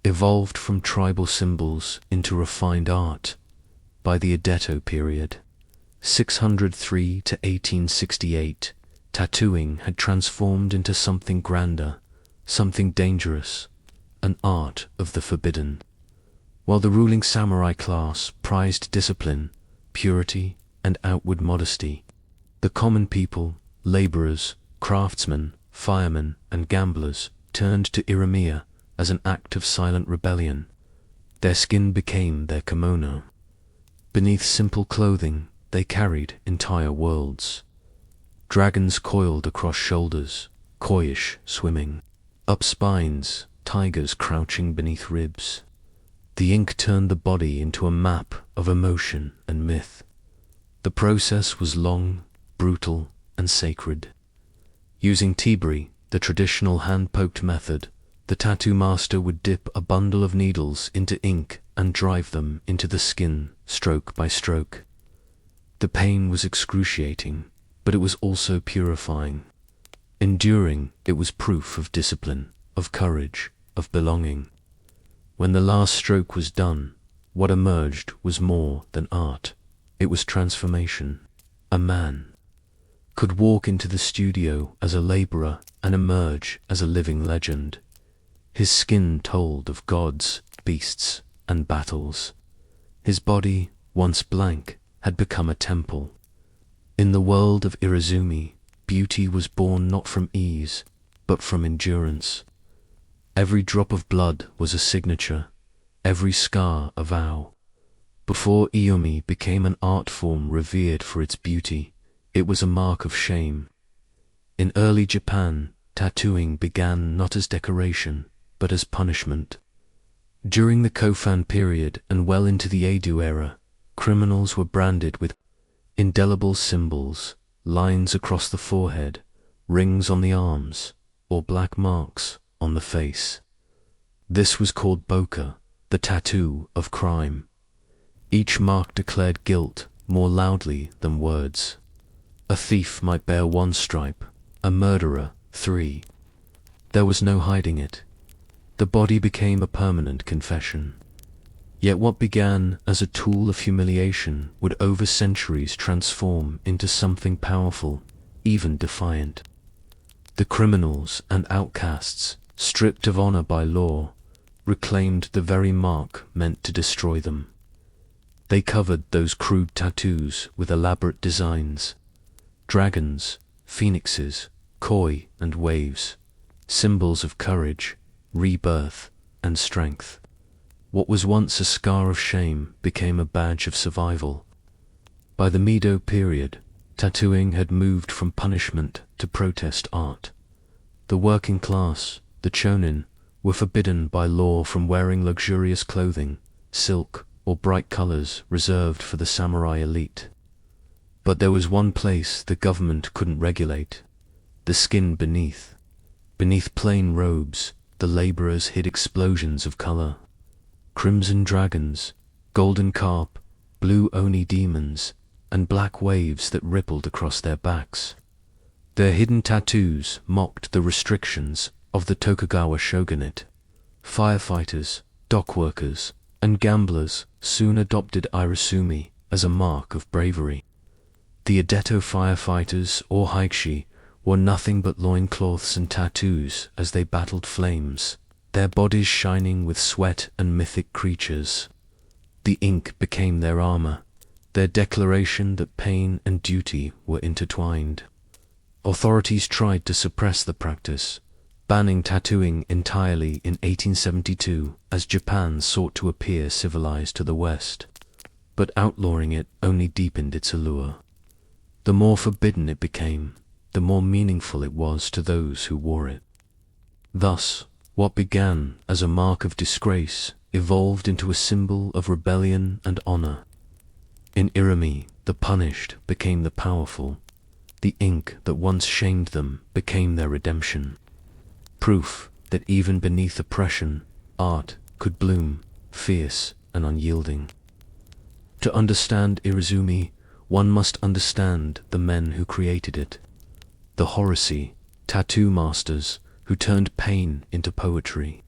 evolved from tribal symbols into refined art. By the Edo period, 603 to 1868, tattooing had transformed into something grander, something dangerous, an art of the forbidden. While the ruling samurai class prized discipline, purity, and outward modesty, the common people, laborers, craftsmen, firemen, and gamblers turned to iremia as an act of silent rebellion. Their skin became their kimono. Beneath simple clothing, they carried entire worlds. Dragons coiled across shoulders, coyish swimming. Up spines, tigers crouching beneath ribs. The ink turned the body into a map of emotion and myth. The process was long, brutal, and sacred. Using tibri, the traditional hand-poked method, the tattoo master would dip a bundle of needles into ink and drive them into the skin, stroke by stroke. The pain was excruciating, but it was also purifying. Enduring, it was proof of discipline, of courage, of belonging. When the last stroke was done, what emerged was more than art. It was transformation. A man could walk into the studio as a laborer and emerge as a living legend. His skin told of gods, beasts, and battles. His body, once blank, had become a temple. In the world of Irizumi, beauty was born not from ease, but from endurance. Every drop of blood was a signature, every scar a vow. Before Iyumi became an art form revered for its beauty, it was a mark of shame. In early Japan, tattooing began not as decoration, but as punishment. During the Kofan period and well into the Edo era, criminals were branded with indelible symbols, lines across the forehead, rings on the arms, or black marks on the face. This was called boka, the tattoo of crime. Each mark declared guilt more loudly than words. A thief might bear 1 stripe, a murderer 3. There was no hiding it. The body became a permanent confession. Yet what began as a tool of humiliation would over centuries transform into something powerful, even defiant. The criminals and outcasts, stripped of honor by law, reclaimed the very mark meant to destroy them. They covered those crude tattoos with elaborate designs. Dragons, phoenixes, koi, and waves, symbols of courage, rebirth, and strength. What was once a scar of shame became a badge of survival. By the Medo period, tattooing had moved from punishment to protest art. The working class, the chonin, were forbidden by law from wearing luxurious clothing, silk, or bright colors reserved for the samurai elite. But there was one place the government couldn't regulate: the skin beneath. Beneath plain robes, the laborers hid explosions of color. Crimson dragons, golden carp, blue oni demons, and black waves that rippled across their backs. Their hidden tattoos mocked the restrictions of the Tokugawa shogunate. Firefighters, dockworkers, and gamblers soon adopted irisumi as a mark of bravery. The Edo firefighters, or haikishi, wore nothing but loincloths and tattoos as they battled flames, their bodies shining with sweat and mythic creatures. The ink became their armor, their declaration that pain and duty were intertwined. Authorities tried to suppress the practice, banning tattooing entirely in 1872 as Japan sought to appear civilized to the West. But outlawing it only deepened its allure. The more forbidden it became, the more meaningful it was to those who wore it. Thus, what began as a mark of disgrace evolved into a symbol of rebellion and honor. In Irami, the punished became the powerful. The ink that once shamed them became their redemption. Proof that even beneath oppression, art could bloom, fierce and unyielding. To understand Irizumi, one must understand the men who created it. The Horaci, tattoo masters who turned pain into poetry.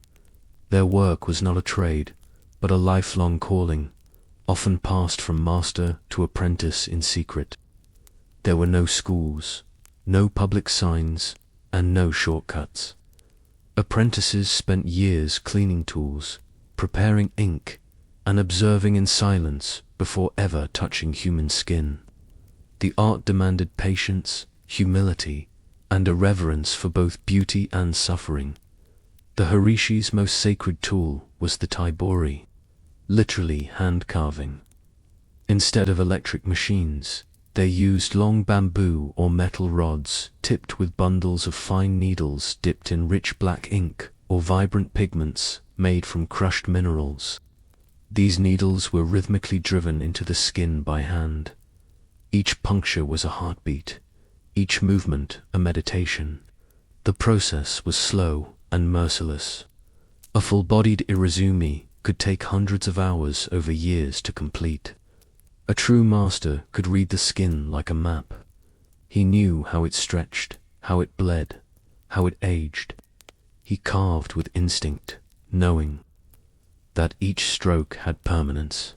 Their work was not a trade, but a lifelong calling, often passed from master to apprentice in secret. There were no schools, no public signs, and no shortcuts. Apprentices spent years cleaning tools, preparing ink, and observing in silence before ever touching human skin. The art demanded patience, humility, and a reverence for both beauty and suffering. The Horishi's most sacred tool was the taibori, literally hand carving. Instead of electric machines, they used long bamboo or metal rods tipped with bundles of fine needles dipped in rich black ink or vibrant pigments made from crushed minerals. These needles were rhythmically driven into the skin by hand. Each puncture was a heartbeat, each movement a meditation. The process was slow and merciless. A full-bodied Irizumi could take hundreds of hours over years to complete. A true master could read the skin like a map. He knew how it stretched, how it bled, how it aged. He carved with instinct, knowing that each stroke had permanence.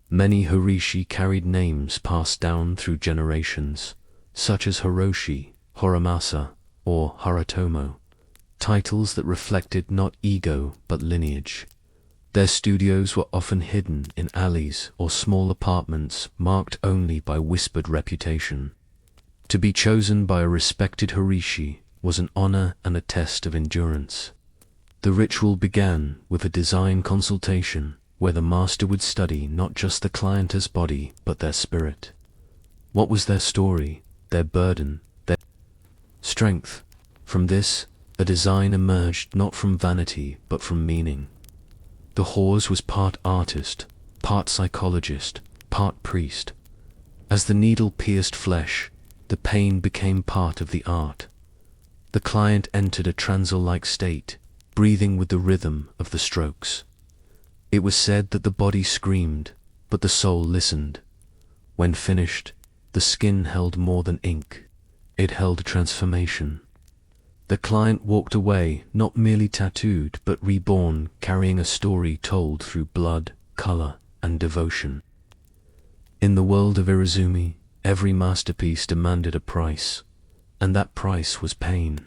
Many Horishi carried names passed down through generations, such as Hiroshi, Horamasa, or Haratomo, titles that reflected not ego but lineage. Their studios were often hidden in alleys or small apartments marked only by whispered reputation. To be chosen by a respected Horishi was an honor and a test of endurance. The ritual began with a design consultation where the master would study not just the client's body but their spirit. What was their story, their burden, their strength? From this, a design emerged not from vanity but from meaning. The horse was part artist, part psychologist, part priest. As the needle pierced flesh, the pain became part of the art. The client entered a transil-like state, breathing with the rhythm of the strokes. It was said that the body screamed, but the soul listened. When finished, the skin held more than ink. It held a transformation. The client walked away not merely tattooed but reborn, carrying a story told through blood, color, and devotion. In the world of Irizumi, every masterpiece demanded a price, and that price was pain.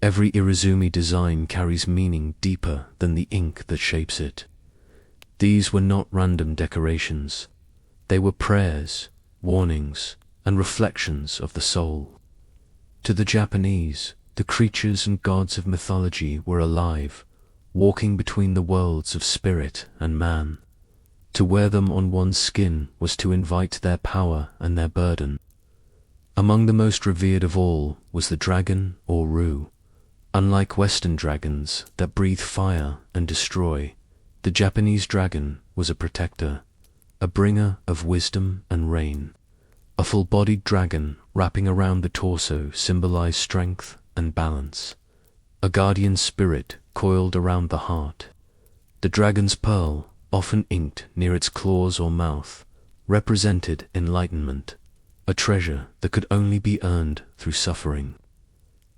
Every Irizumi design carries meaning deeper than the ink that shapes it. These were not random decorations. They were prayers, warnings, and reflections of the soul. To the Japanese, the creatures and gods of mythology were alive, walking between the worlds of spirit and man. To wear them on one's skin was to invite their power and their burden. Among the most revered of all was the dragon or Ru. Unlike Western dragons that breathe fire and destroy, the Japanese dragon was a protector, a bringer of wisdom and rain. A full-bodied dragon wrapping around the torso symbolized strength and balance. A guardian spirit coiled around the heart. The dragon's pearl, often inked near its claws or mouth, represented enlightenment, a treasure that could only be earned through suffering.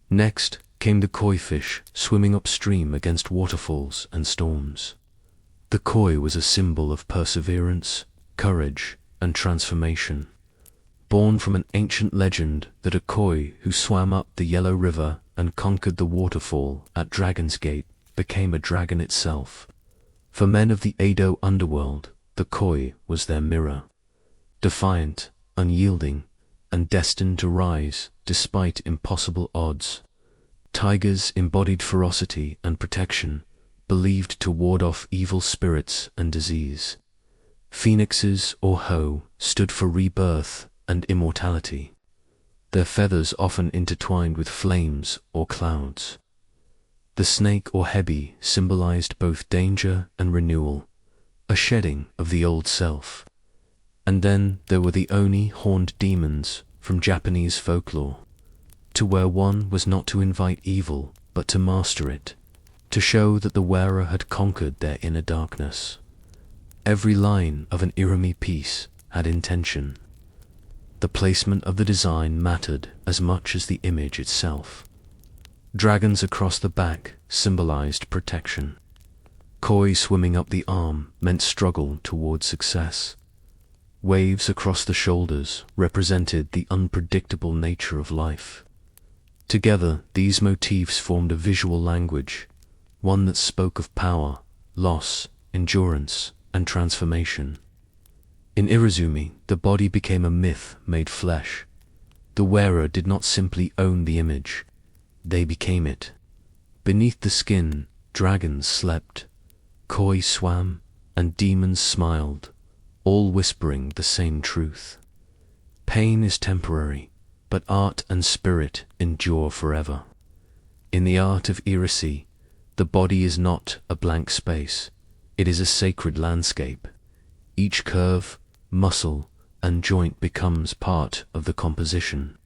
Next came the koi fish swimming upstream against waterfalls and storms. The koi was a symbol of perseverance, courage, and transformation. Born from an ancient legend that a koi who swam up the Yellow River and conquered the waterfall at Dragon's Gate became a dragon itself. For men of the Edo underworld, the koi was their mirror. Defiant, unyielding, and destined to rise despite impossible odds. Tigers embodied ferocity and protection, believed to ward off evil spirits and disease. Phoenixes, or Ho, stood for rebirth and immortality, their feathers often intertwined with flames or clouds. The snake, or Hebi, symbolized both danger and renewal, a shedding of the old self. And then there were the Oni, horned demons from Japanese folklore, to where one was not to invite evil, but to master it, to show that the wearer had conquered their inner darkness. Every line of an Irumi piece had intention. The placement of the design mattered as much as the image itself. Dragons across the back symbolized protection. Koi swimming up the arm meant struggle toward success. Waves across the shoulders represented the unpredictable nature of life. Together, these motifs formed a visual language, one that spoke of power, loss, endurance, and transformation. In Irizumi, the body became a myth made flesh. The wearer did not simply own the image, they became it. Beneath the skin, dragons slept, koi swam, and demons smiled, all whispering the same truth. Pain is temporary, but art and spirit endure forever. In the art of Irisi, the body is not a blank space, it is a sacred landscape. Each curve, muscle, and joint becomes part of the composition.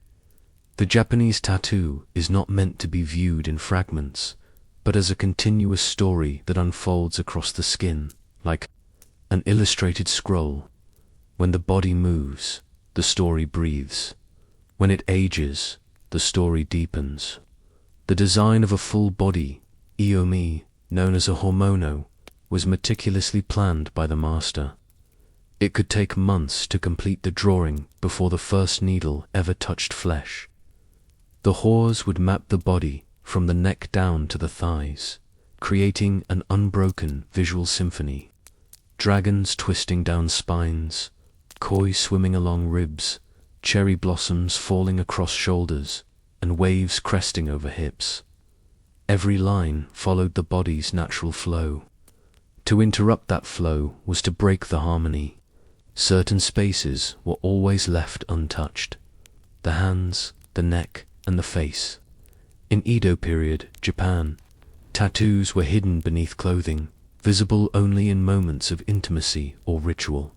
The Japanese tattoo is not meant to be viewed in fragments, but as a continuous story that unfolds across the skin, like an illustrated scroll. When the body moves, the story breathes. When it ages, the story deepens. The design of a full body, iomi, known as a hormono, was meticulously planned by the master. It could take months to complete the drawing before the first needle ever touched flesh. The hors would map the body from the neck down to the thighs, creating an unbroken visual symphony. Dragons twisting down spines, koi swimming along ribs, cherry blossoms falling across shoulders, and waves cresting over hips. Every line followed the body's natural flow. To interrupt that flow was to break the harmony. Certain spaces were always left untouched: the hands, the neck, and the face. In Edo period Japan, tattoos were hidden beneath clothing, visible only in moments of intimacy or ritual.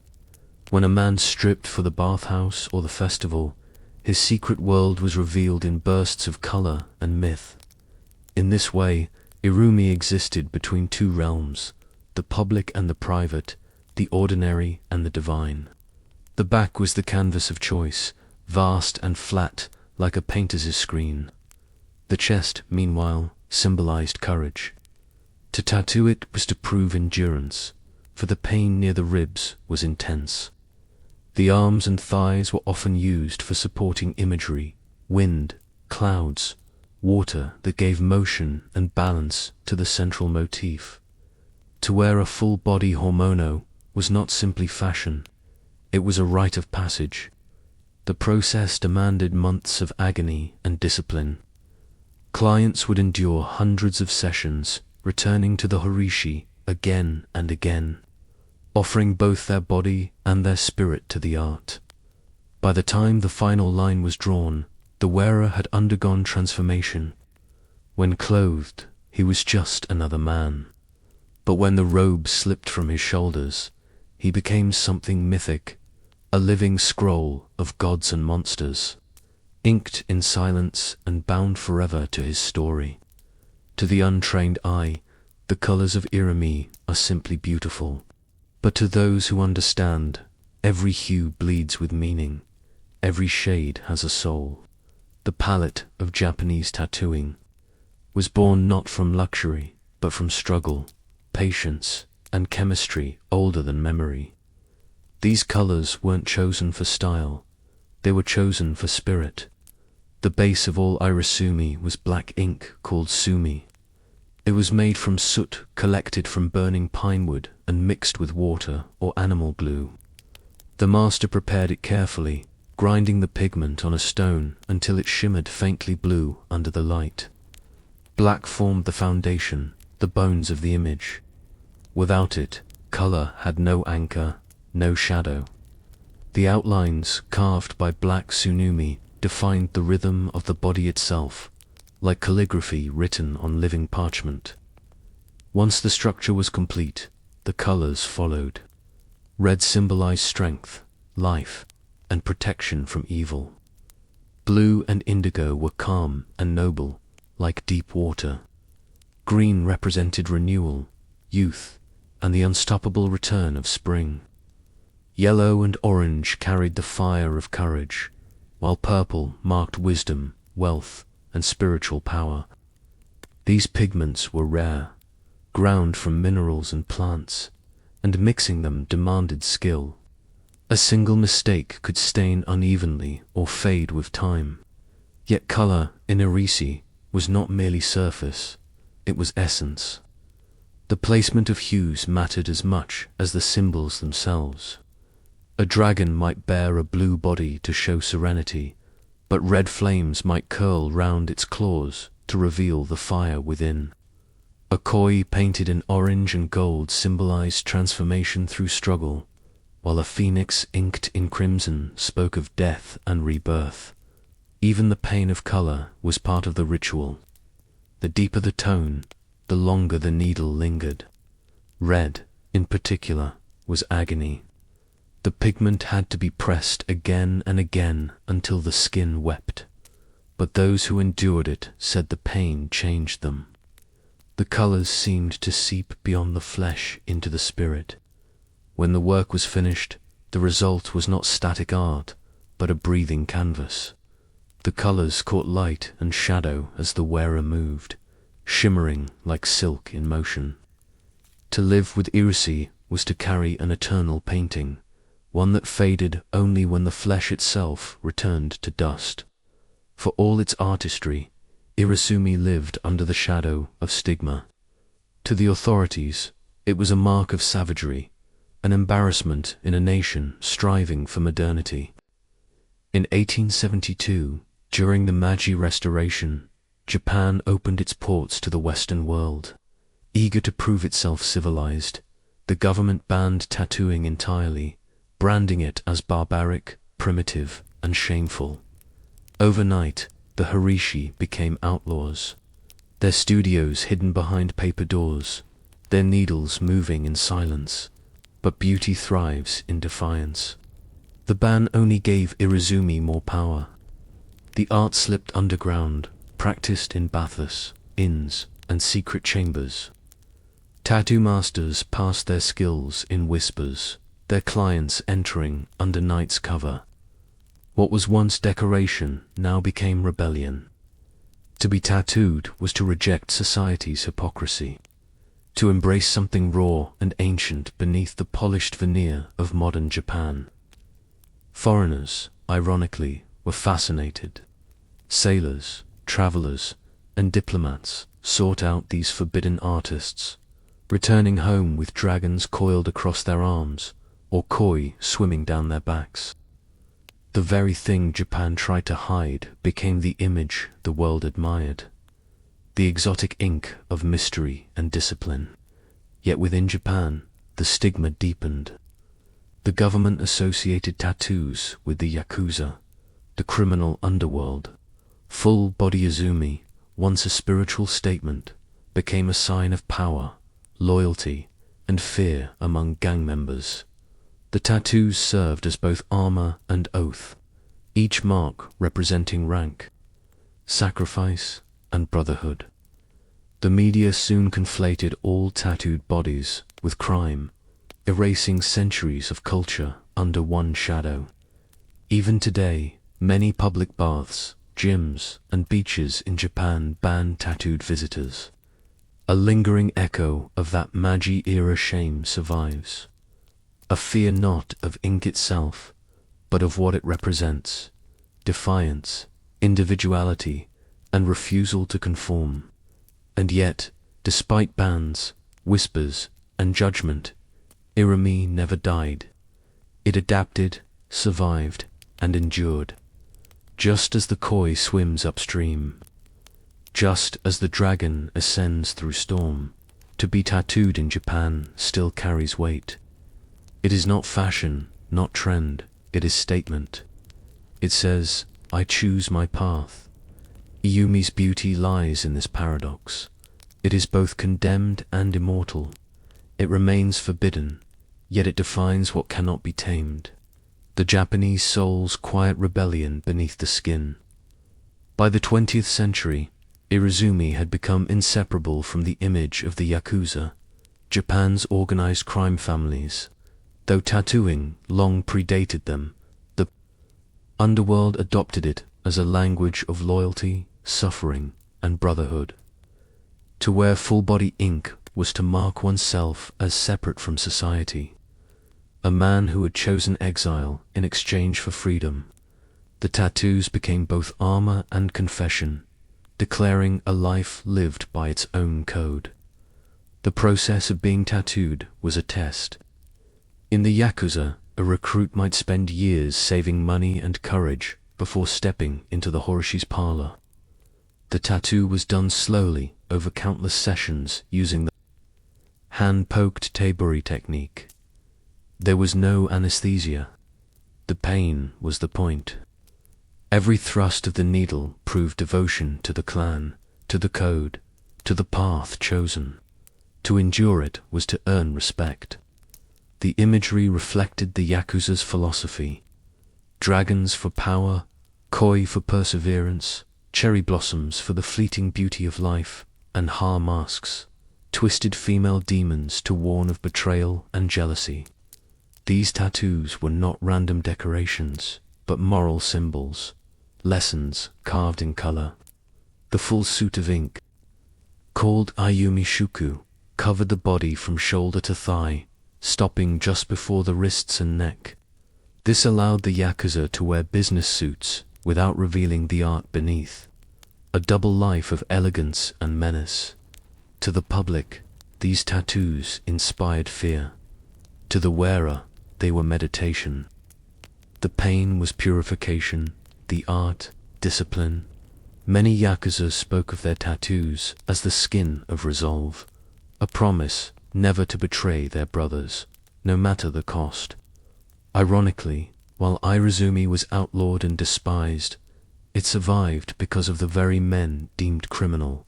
When a man stripped for the bathhouse or the festival, his secret world was revealed in bursts of color and myth. In this way, Irumi existed between two realms, the public and the private, the ordinary and the divine. The back was the canvas of choice, vast and flat like a painter's screen. The chest, meanwhile, symbolized courage. To tattoo it was to prove endurance, for the pain near the ribs was intense. The arms and thighs were often used for supporting imagery, wind, clouds, water that gave motion and balance to the central motif. To wear a full-body hormono was not simply fashion, it was a rite of passage. The process demanded months of agony and discipline. Clients would endure hundreds of sessions, returning to the horishi again and again, offering both their body and their spirit to the art. By the time the final line was drawn, the wearer had undergone transformation. When clothed, he was just another man. But when the robe slipped from his shoulders, he became something mythic, a living scroll of gods and monsters, inked in silence and bound forever to his story. To the untrained eye, the colors of Irumi are simply beautiful. But to those who understand, every hue bleeds with meaning, every shade has a soul. The palette of Japanese tattooing was born not from luxury, but from struggle, patience, and chemistry older than memory. These colors weren't chosen for style, they were chosen for spirit. The base of all irisumi was black ink called sumi. It was made from soot collected from burning pine wood and mixed with water or animal glue. The master prepared it carefully, grinding the pigment on a stone until it shimmered faintly blue under the light. Black formed the foundation, the bones of the image. Without it, color had no anchor, no shadow. The outlines, carved by black tsunami, defined the rhythm of the body itself, like calligraphy written on living parchment. Once the structure was complete, the colors followed. Red symbolized strength, life, and protection from evil. Blue and indigo were calm and noble, like deep water. Green represented renewal, youth, and the unstoppable return of spring. Yellow and orange carried the fire of courage, while purple marked wisdom, wealth, and spiritual power. These pigments were rare, ground from minerals and plants, and mixing them demanded skill. A single mistake could stain unevenly or fade with time. Yet color, in Irisi, was not merely surface, it was essence. The placement of hues mattered as much as the symbols themselves. A dragon might bear a blue body to show serenity, but red flames might curl round its claws to reveal the fire within. A koi painted in orange and gold symbolized transformation through struggle, while a phoenix inked in crimson spoke of death and rebirth. Even the pain of color was part of the ritual. The deeper the tone, the longer the needle lingered. Red, in particular, was agony. The pigment had to be pressed again and again until the skin wept. But those who endured it said the pain changed them. The colors seemed to seep beyond the flesh into the spirit. When the work was finished, the result was not static art, but a breathing canvas. The colors caught light and shadow as the wearer moved, shimmering like silk in motion. To live with Irisi was to carry an eternal painting, one that faded only when the flesh itself returned to dust. For all its artistry, Irasumi lived under the shadow of stigma. To the authorities, it was a mark of savagery, an embarrassment in a nation striving for modernity. In 1872, during the Meiji Restoration, Japan opened its ports to the Western world. Eager to prove itself civilized, the government banned tattooing entirely, branding it as barbaric, primitive, and shameful. Overnight, the Harishi became outlaws, their studios hidden behind paper doors, their needles moving in silence. But beauty thrives in defiance. The ban only gave Irasumi more power. The art slipped underground, practiced in baths, inns, and secret chambers. Tattoo masters passed their skills in whispers, their clients entering under night's cover. What was once decoration now became rebellion. To be tattooed was to reject society's hypocrisy, to embrace something raw and ancient beneath the polished veneer of modern Japan. Foreigners, ironically, were fascinated. Sailors, travelers, and diplomats sought out these forbidden artists, returning home with dragons coiled across their arms or koi swimming down their backs. The very thing Japan tried to hide became the image the world admired. The exotic ink of mystery and discipline. Yet within Japan, the stigma deepened. The government associated tattoos with the Yakuza, the criminal underworld. Full body Izumi, once a spiritual statement, became a sign of power, loyalty, and fear among gang members. The tattoos served as both armor and oath, each mark representing rank, sacrifice, and brotherhood. The media soon conflated all tattooed bodies with crime, erasing centuries of culture under one shadow. Even today, many public baths, gyms, and beaches in Japan ban tattooed visitors. A lingering echo of that Meiji-era shame survives. A fear not of ink itself, but of what it represents: defiance, individuality, and refusal to conform. And yet, despite bans, whispers, and judgment, Irami never died. It adapted, survived, and endured. Just as the koi swims upstream, Just as the dragon ascends through storm, to be tattooed in Japan still carries weight. It is not fashion, not trend, it is statement. It says, I choose my path. Iyumi's beauty lies in this paradox. It is both condemned and immortal. It remains forbidden, yet it defines what cannot be tamed. The Japanese soul's quiet rebellion beneath the skin. By the 20th century, Irezumi had become inseparable from the image of the Yakuza, Japan's organized crime families. Though tattooing long predated them, the underworld adopted it as a language of loyalty, suffering, and brotherhood. To wear full-body ink was to mark oneself as separate from society. A man who had chosen exile in exchange for freedom. The tattoos became both armor and confession, declaring a life lived by its own code. The process of being tattooed was a test. In the Yakuza, a recruit might spend years saving money and courage before stepping into the Horoshi's parlor. The tattoo was done slowly over countless sessions using the hand-poked taburi technique. There was no anesthesia. The pain was the point. Every thrust of the needle proved devotion to the clan, to the code, to the path chosen. To endure it was to earn respect. The imagery reflected the Yakuza's philosophy. Dragons for power, koi for perseverance, cherry blossoms for the fleeting beauty of life, and ha masks, twisted female demons to warn of betrayal and jealousy. These tattoos were not random decorations, but moral symbols, lessons carved in color. The full suit of ink, called Ayumi Shuku, covered the body from shoulder to thigh, stopping just before the wrists and neck. This allowed the Yakuza to wear business suits without revealing the art beneath. A double life of elegance and menace. To the public, these tattoos inspired fear. To the wearer, they were meditation. The pain was purification, the art, discipline. Many Yakuzas spoke of their tattoos as the skin of resolve, a promise never to betray their brothers, no matter the cost. Ironically, while Irezumi was outlawed and despised, it survived because of the very men deemed criminal.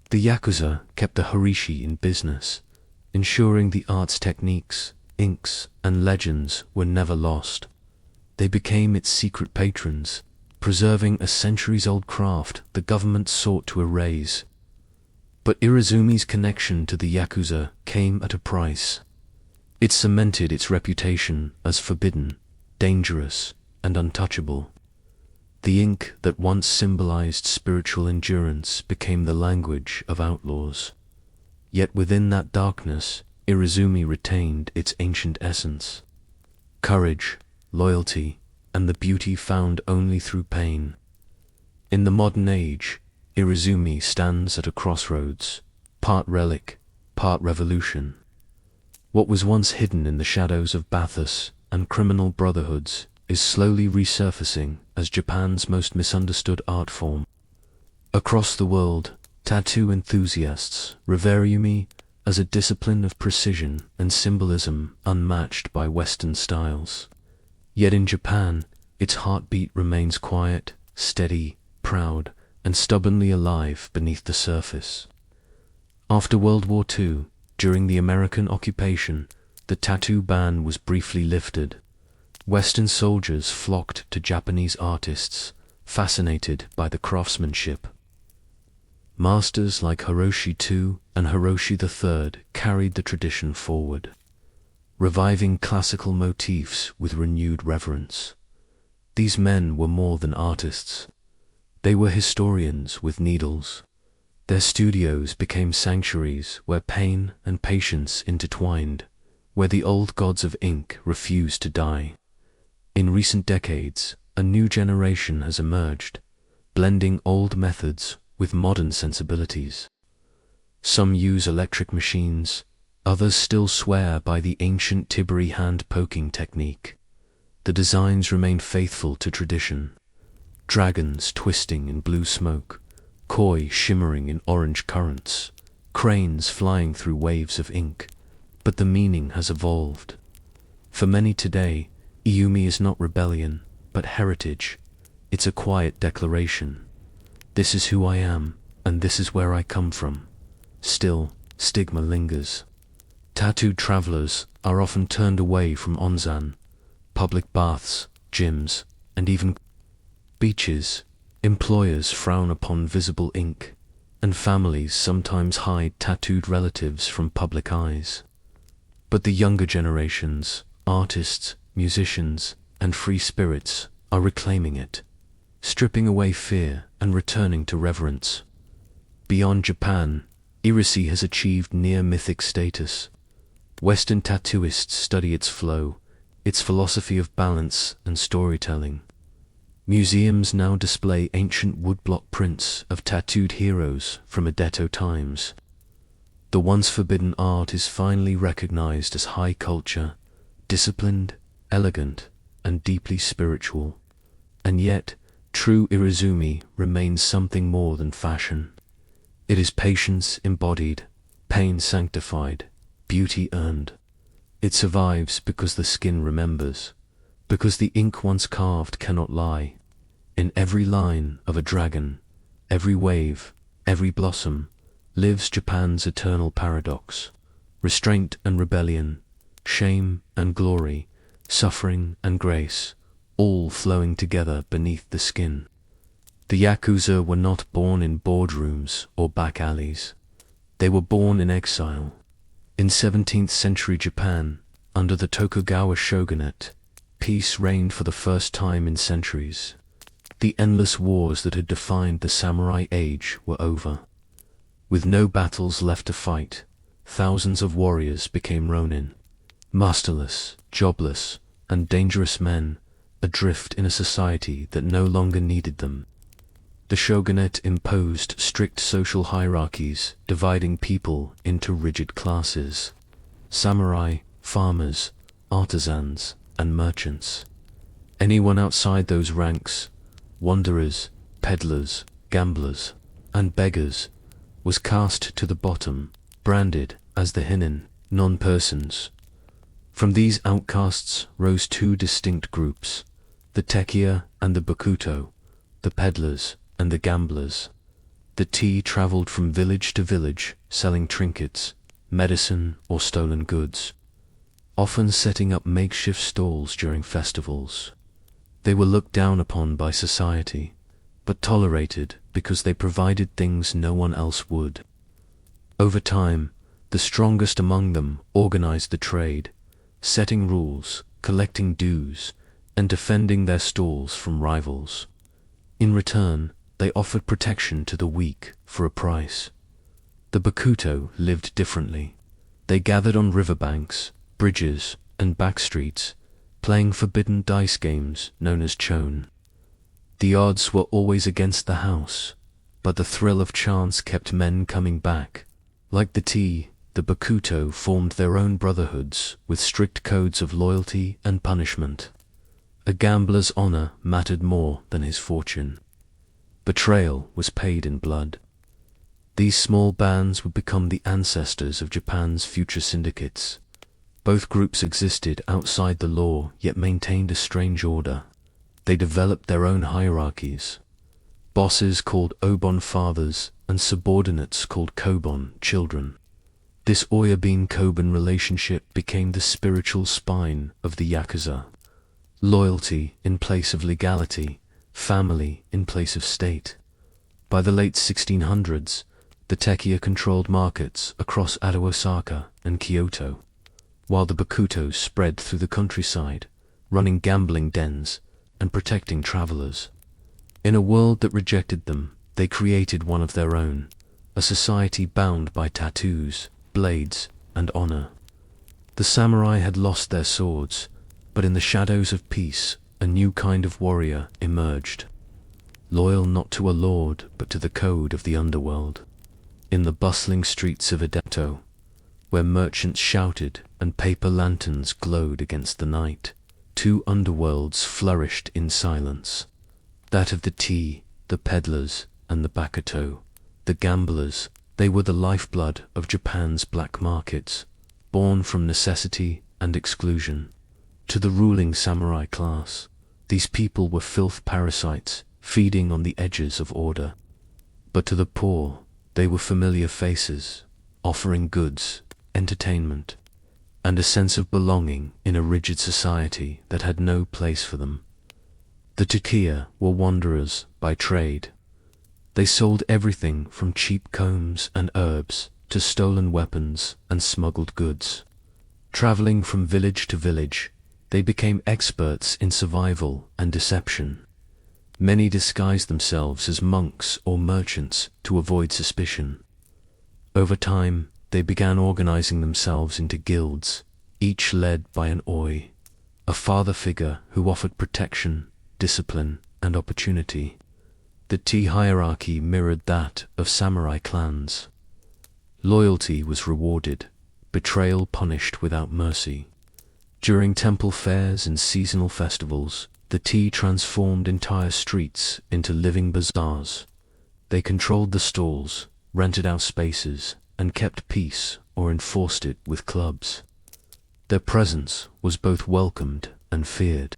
The Yakuza kept the Horishi in business, ensuring the art's techniques, inks, and legends were never lost. They became its secret patrons, preserving a centuries-old craft the government sought to erase. But Irezumi's connection to the Yakuza came at a price. It cemented its reputation as forbidden, dangerous, and untouchable. The ink that once symbolized spiritual endurance became the language of outlaws. Yet within that darkness, Irezumi retained its ancient essence. Courage, loyalty, and the beauty found only through pain. In the modern age, Irezumi stands at a crossroads, part relic, part revolution. What was once hidden in the shadows of bathos and criminal brotherhoods is slowly resurfacing as Japan's most misunderstood art form. Across the world, tattoo enthusiasts revere Irezumi as a discipline of precision and symbolism unmatched by Western styles. Yet in Japan, its heartbeat remains quiet, steady, proud, and stubbornly alive beneath the surface. After World War II, during the American occupation, the tattoo ban was briefly lifted. Western soldiers flocked to Japanese artists, fascinated by the craftsmanship. Masters like Hiroshi II and Hiroshi III carried the tradition forward, reviving classical motifs with renewed reverence. These men were more than artists. They were historians with needles. Their studios became sanctuaries where pain and patience intertwined, where the old gods of ink refused to die. In recent decades, a new generation has emerged, blending old methods with modern sensibilities. Some use electric machines, others still swear by the ancient Tiberi hand-poking technique. The designs remain faithful to tradition. Dragons twisting in blue smoke, koi shimmering in orange currents, cranes flying through waves of ink, but the meaning has evolved. For many today, Iyumi is not rebellion, but heritage. It's a quiet declaration. This is who I am, and this is where I come from. Still, stigma lingers. Tattooed travelers are often turned away from onsen, public baths, gyms, and even beaches. Employers frown upon visible ink, and families sometimes hide tattooed relatives from public eyes. But the younger generations, artists, musicians, and free spirits, are reclaiming it, stripping away fear and returning to reverence. Beyond Japan, Irisi has achieved near-mythic status. Western tattooists study its flow, its philosophy of balance and storytelling. Museums now display ancient woodblock prints of tattooed heroes from Edo times. The once forbidden art is finally recognized as high culture, disciplined, elegant, and deeply spiritual. And yet, true Irizumi remains something more than fashion. It is patience embodied, pain sanctified, beauty earned. It survives because the skin remembers, because the ink once carved cannot lie. In every line of a dragon, every wave, every blossom, lives Japan's eternal paradox. Restraint and rebellion, shame and glory, suffering and grace, all flowing together beneath the skin. The Yakuza were not born in boardrooms or back alleys. They were born in exile. In 17th century Japan, under the Tokugawa shogunate, peace reigned for the first time in centuries. The endless wars that had defined the samurai age were over. With no battles left to fight, thousands of warriors became ronin, masterless, jobless, and dangerous men, adrift in a society that no longer needed them. The shogunate imposed strict social hierarchies, dividing people into rigid classes: samurai, farmers, artisans, and merchants. Anyone outside those ranks, wanderers, peddlers, gamblers, and beggars, was cast to the bottom, branded as the hinin, non-persons. From these outcasts rose two distinct groups, the tekiya and the bakuto, the peddlers and the gamblers. The tea traveled from village to village, selling trinkets, medicine, or stolen goods, often setting up makeshift stalls during festivals. They were looked down upon by society, but tolerated because they provided things no one else would. Over time, the strongest among them organized the trade, setting rules, collecting dues, and defending their stalls from rivals. In return, they offered protection to the weak for a price. The bakuto lived differently. They gathered on riverbanks, bridges, and back streets, playing forbidden dice games known as chon. The odds were always against the house, but the thrill of chance kept men coming back. Like the tea, the bakuto formed their own brotherhoods with strict codes of loyalty and punishment. A gambler's honor mattered more than his fortune. Betrayal was paid in blood. These small bands would become the ancestors of Japan's future syndicates. Both groups existed outside the law, yet maintained a strange order. They developed their own hierarchies. Bosses called obon fathers, and subordinates called kobon children. This oyabin-kobon relationship became the spiritual spine of the Yakuza. Loyalty in place of legality, family in place of state. By the late 1600s, the tekiya controlled markets across Edo, Osaka, and Kyoto, while the bakutos spread through the countryside, running gambling dens and protecting travelers. In a world that rejected them, they created one of their own, a society bound by tattoos, blades, and honor. The samurai had lost their swords, but in the shadows of peace, a new kind of warrior emerged, loyal not to a lord but to the code of the underworld. In the bustling streets of Edo, where merchants shouted and paper lanterns glowed against the night, two underworlds flourished in silence: that of the tea, the peddlers, and the bakuto, the gamblers. They were the lifeblood of Japan's black markets, born from necessity and exclusion. To the ruling samurai class, these people were filth parasites, feeding on the edges of order. But to the poor, they were familiar faces, offering goods, entertainment, and a sense of belonging in a rigid society that had no place for them. The takiya were wanderers by trade. They sold everything from cheap combs and herbs to stolen weapons and smuggled goods. Traveling from village to village, they became experts in survival and deception. Many disguised themselves as monks or merchants to avoid suspicion. Over time, they began organizing themselves into guilds, each led by an oi, a father figure who offered protection, discipline, and opportunity. The tea hierarchy mirrored that of samurai clans. Loyalty was rewarded, betrayal punished without mercy. During temple fairs and seasonal festivals, the tea transformed entire streets into living bazaars. They controlled the stalls, rented out spaces, and kept peace or enforced it with clubs. Their presence was both welcomed and feared.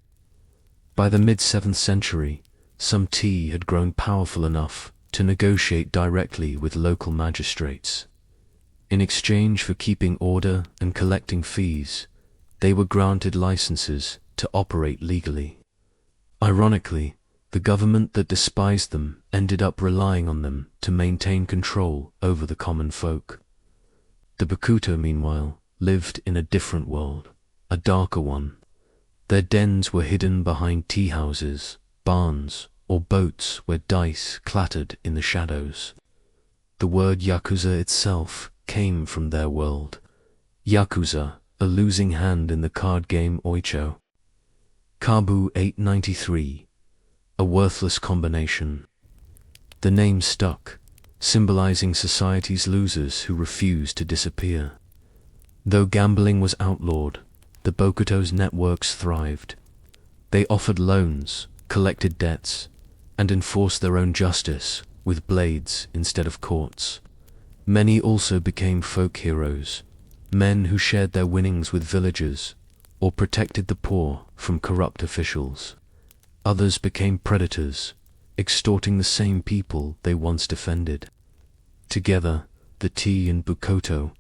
By the mid-7th century, some tea had grown powerful enough to negotiate directly with local magistrates. In exchange for keeping order and collecting fees, they were granted licenses to operate legally. Ironically, the government that despised them ended up relying on them to maintain control over the common folk. The bakuto, meanwhile, lived in a different world, a darker one. Their dens were hidden behind tea houses, barns, or boats where dice clattered in the shadows. The word yakuza itself came from their world. Yakuza, a losing hand in the card game Oicho. Kabu 893, a worthless combination. The name stuck, symbolizing society's losers who refused to disappear. Though gambling was outlawed, the bokuto's networks thrived. They offered loans, collected debts, and enforced their own justice with blades instead of courts. Many also became folk heroes, men who shared their winnings with villagers or protected the poor from corrupt officials. Others became predators, extorting the same people they once defended. Together, the tea and bukoto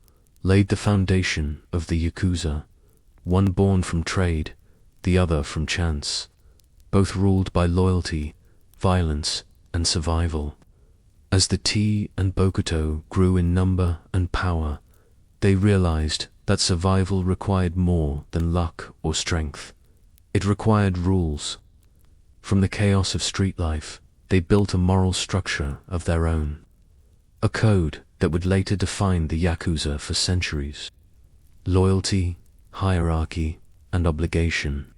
laid the foundation of the yakuza, one born from trade, the other from chance, both ruled by loyalty, violence, and survival. As the tea and bokuto grew in number and power, they realized that survival required more than luck or strength. It required rules. From the chaos of street life, they built a moral structure of their own, a code that would later define the yakuza for centuries. Loyalty, hierarchy, and obligation.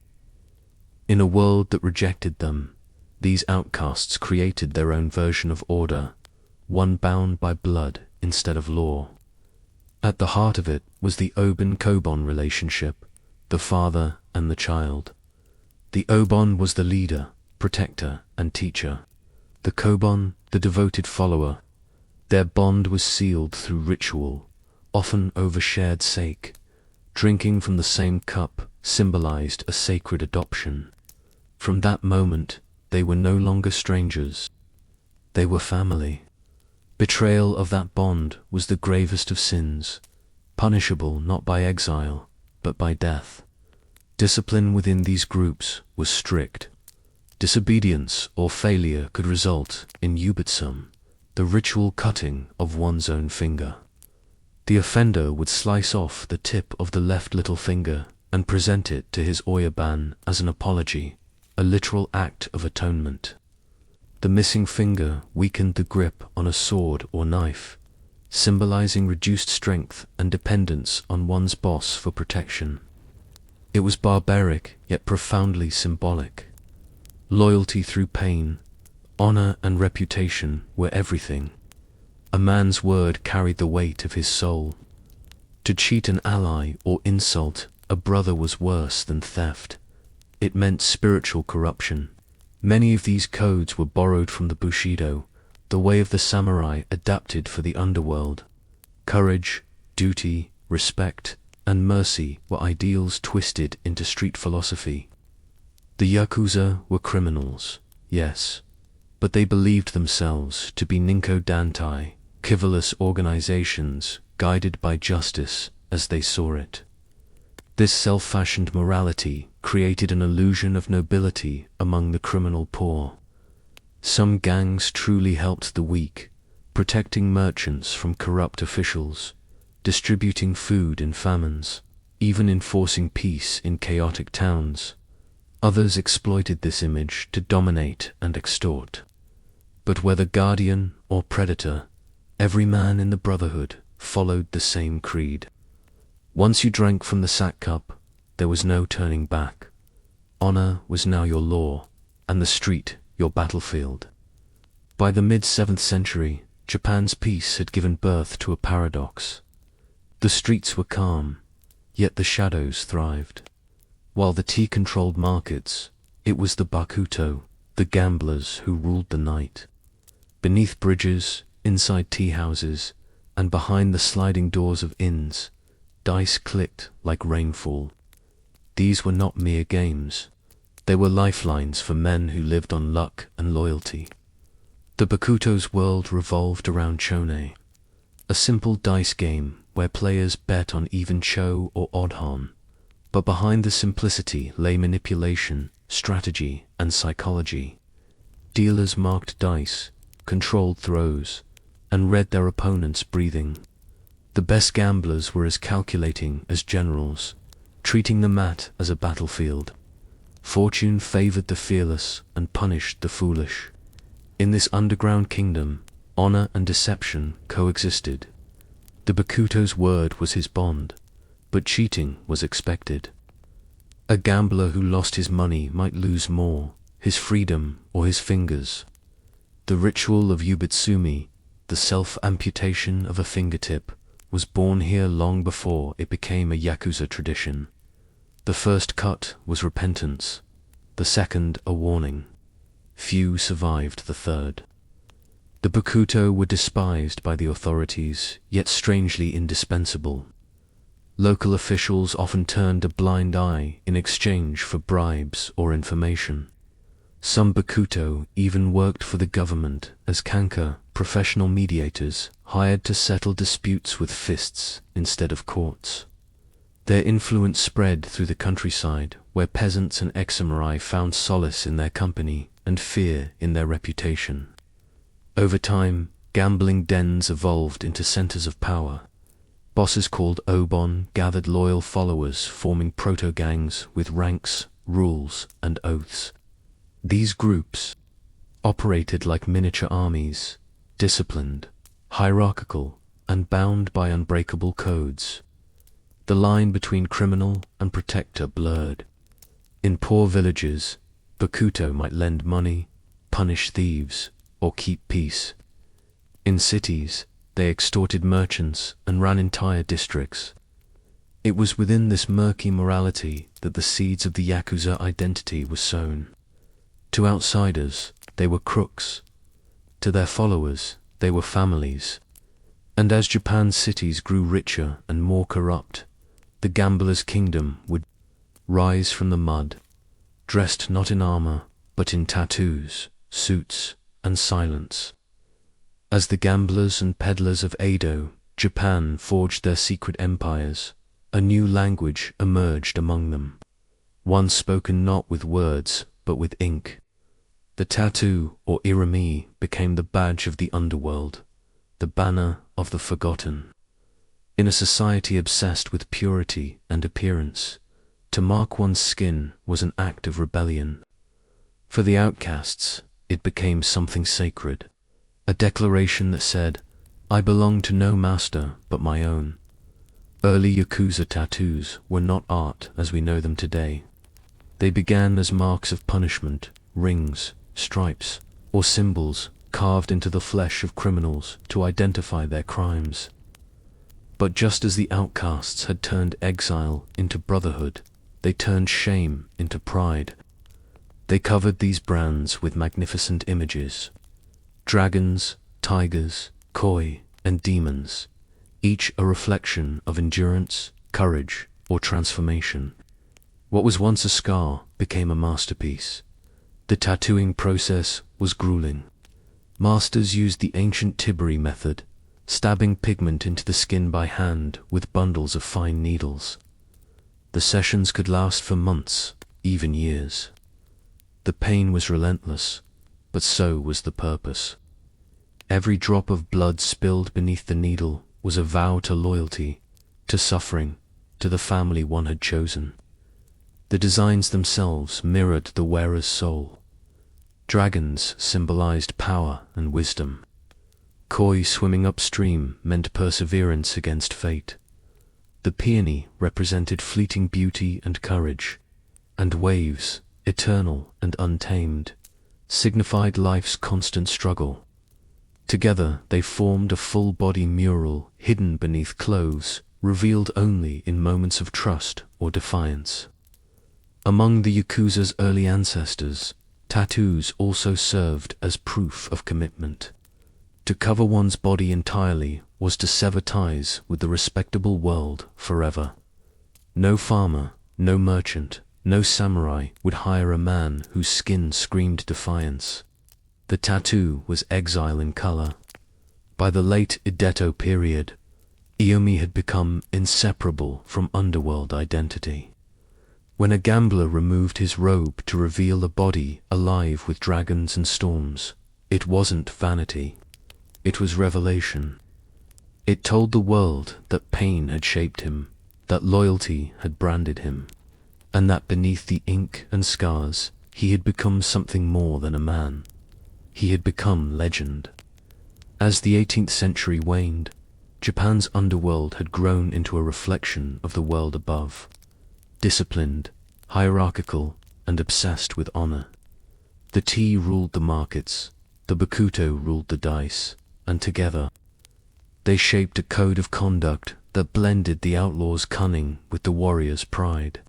In a world that rejected them, these outcasts created their own version of order, one bound by blood instead of law. At the heart of it was the Obon-Kobon relationship, the father and the child. The Obon was the leader, protector, and teacher. The Kobon, the devoted follower. Their bond was sealed through ritual, often over shared sake. Drinking from the same cup symbolized a sacred adoption. From that moment, they were no longer strangers. They were family. Betrayal of that bond was the gravest of sins, punishable not by exile, but by death. Discipline within these groups was strict. Disobedience or failure could result in yubitsum, the ritual cutting of one's own finger. The offender would slice off the tip of the left little finger and present it to his oyaban as an apology, a literal act of atonement. The missing finger weakened the grip on a sword or knife, symbolizing reduced strength and dependence on one's boss for protection. It was barbaric yet profoundly symbolic. Loyalty through pain, honor and reputation were everything. A man's word carried the weight of his soul. To cheat an ally or insult a brother was worse than theft. It meant spiritual corruption. Many of these codes were borrowed from the Bushido, the way of the samurai adapted for the underworld. Courage, duty, respect, and mercy were ideals twisted into street philosophy. The Yakuza were criminals, yes, but they believed themselves to be Ninko Dantai, chivalrous organizations guided by justice as they saw it. This self-fashioned morality created an illusion of nobility among the criminal poor. Some gangs truly helped the weak, protecting merchants from corrupt officials, distributing food in famines, even enforcing peace in chaotic towns. Others exploited this image to dominate and extort. But whether guardian or predator, every man in the brotherhood followed the same creed. Once you drank from the sack cup, there was no turning back. Honor was now your law, and the street your battlefield. By the mid-7th century, Japan's peace had given birth to a paradox. The streets were calm, yet the shadows thrived. While the tea controlled markets, it was the bakuto, the gamblers, who ruled the night. Beneath bridges, inside tea houses, and behind the sliding doors of inns, dice clicked like rainfall. These were not mere games. They were lifelines for men who lived on luck and loyalty. The bakuto's world revolved around chone, a simple dice game where players bet on even cho or odd han. But behind the simplicity lay manipulation, strategy, and psychology. Dealers marked dice, controlled throws, and read their opponent's breathing. The best gamblers were as calculating as generals, treating the mat as a battlefield. Fortune favored the fearless and punished the foolish. In this underground kingdom, honor and deception coexisted. The bakuto's word was his bond, but cheating was expected. A gambler who lost his money might lose more, his freedom or his fingers. The ritual of yubitsumi, the self-amputation of a fingertip, was born here long before it became a Yakuza tradition. The first cut was repentance, the second a warning. Few survived the third. The bakuto were despised by the authorities, yet strangely indispensable. Local officials often turned a blind eye in exchange for bribes or information. Some bakuto even worked for the government as kanka, professional mediators, hired to settle disputes with fists instead of courts. Their influence spread through the countryside, where peasants and ex-samurai found solace in their company and fear in their reputation. Over time, gambling dens evolved into centers of power. Bosses called obon gathered loyal followers, forming proto-gangs with ranks, rules, and oaths. These groups operated like miniature armies, disciplined, hierarchical, and bound by unbreakable codes. The line between criminal and protector blurred. In poor villages, bakuto might lend money, punish thieves, or keep peace. In cities, they extorted merchants and ran entire districts. It was within this murky morality that the seeds of the Yakuza identity were sown. To outsiders, they were crooks. To their followers, they were families. And as Japan's cities grew richer and more corrupt, the gambler's kingdom would rise from the mud, dressed not in armor, but in tattoos, suits, and silence. As the gamblers and peddlers of Edo, Japan forged their secret empires, a new language emerged among them, one spoken not with words, but with ink. The tattoo, or irami, became the badge of the underworld, the banner of the forgotten. In a society obsessed with purity and appearance, to mark one's skin was an act of rebellion. For the outcasts, it became something sacred, a declaration that said, "I belong to no master but my own." Early Yakuza tattoos were not art as we know them today. They began as marks of punishment, rings, stripes, or symbols carved into the flesh of criminals to identify their crimes. But just as the outcasts had turned exile into brotherhood, they turned shame into pride. They covered these brands with magnificent images: dragons, tigers, koi, and demons, each a reflection of endurance, courage, or transformation. What was once a scar became a masterpiece. The tattooing process was grueling. Masters used the ancient Tiberi method, stabbing pigment into the skin by hand with bundles of fine needles. The sessions could last for months, even years. The pain was relentless, but so was the purpose. Every drop of blood spilled beneath the needle was a vow to loyalty, to suffering, to the family one had chosen. The designs themselves mirrored the wearer's soul. Dragons symbolized power and wisdom. Koi swimming upstream meant perseverance against fate. The peony represented fleeting beauty and courage, and waves, eternal and untamed, signified life's constant struggle. Together they formed a full-body mural hidden beneath clothes, revealed only in moments of trust or defiance. Among the Yakuza's early ancestors, tattoos also served as proof of commitment. To cover one's body entirely was to sever ties with the respectable world forever. No farmer, no merchant, no samurai would hire a man whose skin screamed defiance. The tattoo was exile in color. By the late Edo period, Iomi had become inseparable from underworld identity. When a gambler removed his robe to reveal a body alive with dragons and storms, it wasn't vanity. It was revelation. It told the world that pain had shaped him, that loyalty had branded him, and that beneath the ink and scars, he had become something more than a man. He had become legend. As the 18th century waned, Japan's underworld had grown into a reflection of the world above. Disciplined, hierarchical, and obsessed with honor. The tea ruled the markets, the bakuto ruled the dice, and together, they shaped a code of conduct that blended the outlaw's cunning with the warrior's pride.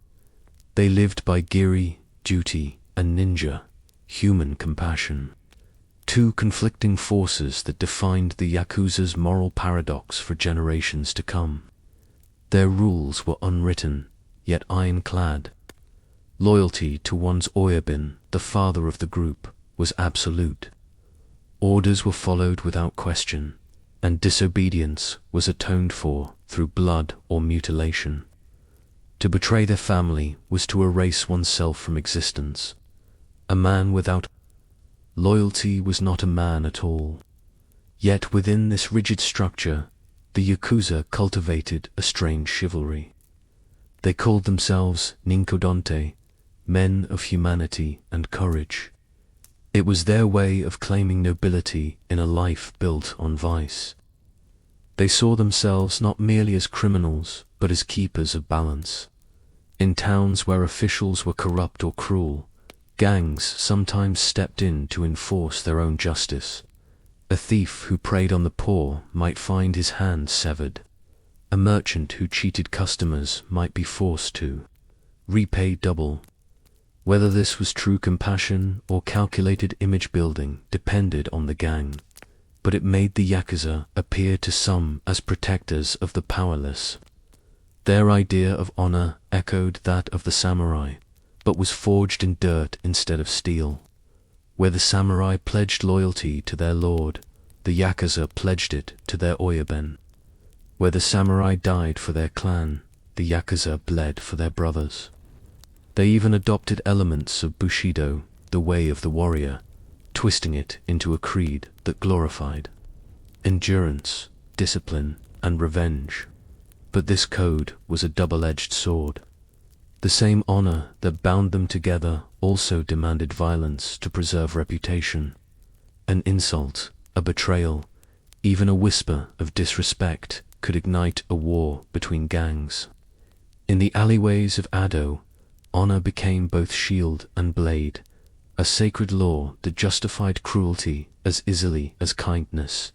They lived by giri, duty, and ninja, human compassion. Two conflicting forces that defined the Yakuza's moral paradox for generations to come. Their rules were unwritten, yet ironclad. Loyalty to one's oyabin, the father of the group, was absolute. Orders were followed without question, and disobedience was atoned for through blood or mutilation. To betray their family was to erase oneself from existence. A man without loyalty was not a man at all. Yet within this rigid structure, the Yakuza cultivated a strange chivalry. They called themselves ninkodonte, men of humanity and courage. It was their way of claiming nobility in a life built on vice. They saw themselves not merely as criminals, but as keepers of balance. In towns where officials were corrupt or cruel, gangs sometimes stepped in to enforce their own justice. A thief who preyed on the poor might find his hand severed. A merchant who cheated customers might be forced to repay double. Whether this was true compassion or calculated image building depended on the gang, but it made the Yakuza appear to some as protectors of the powerless. Their idea of honor echoed that of the samurai, but was forged in dirt instead of steel. Where the samurai pledged loyalty to their lord, the Yakuza pledged it to their oyabin. Where the samurai died for their clan, the Yakuza bled for their brothers. They even adopted elements of Bushido, the way of the warrior, twisting it into a creed that glorified endurance, discipline, and revenge. But this code was a double-edged sword. The same honor that bound them together also demanded violence to preserve reputation. An insult, a betrayal, even a whisper of disrespect could ignite a war between gangs. In the alleyways of Ado, honor became both shield and blade, a sacred law that justified cruelty as easily as kindness.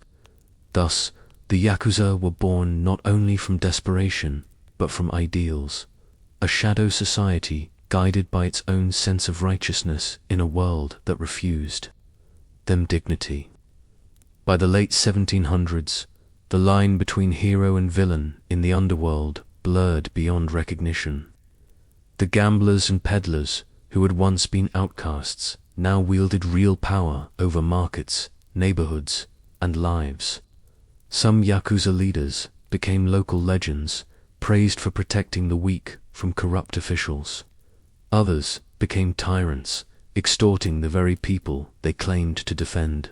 Thus, the Yakuza were born not only from desperation, but from ideals, a shadow society guided by its own sense of righteousness in a world that refused them dignity. By the late 1700s, the line between hero and villain in the underworld blurred beyond recognition. The gamblers and peddlers, who had once been outcasts, now wielded real power over markets, neighborhoods, and lives. Some Yakuza leaders became local legends, praised for protecting the weak from corrupt officials. Others became tyrants, extorting the very people they claimed to defend.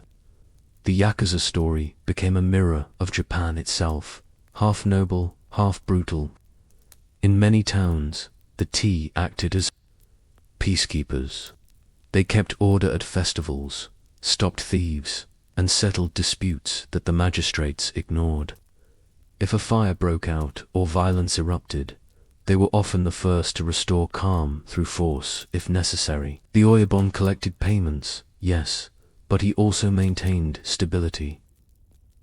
The Yakuza story became a mirror of Japan itself, half noble, half brutal. In many towns, the T acted as peacekeepers. They kept order at festivals, stopped thieves, and settled disputes that the magistrates ignored. If a fire broke out or violence erupted, they were often the first to restore calm through force if necessary. The Oyabon collected payments, yes, but he also maintained stability.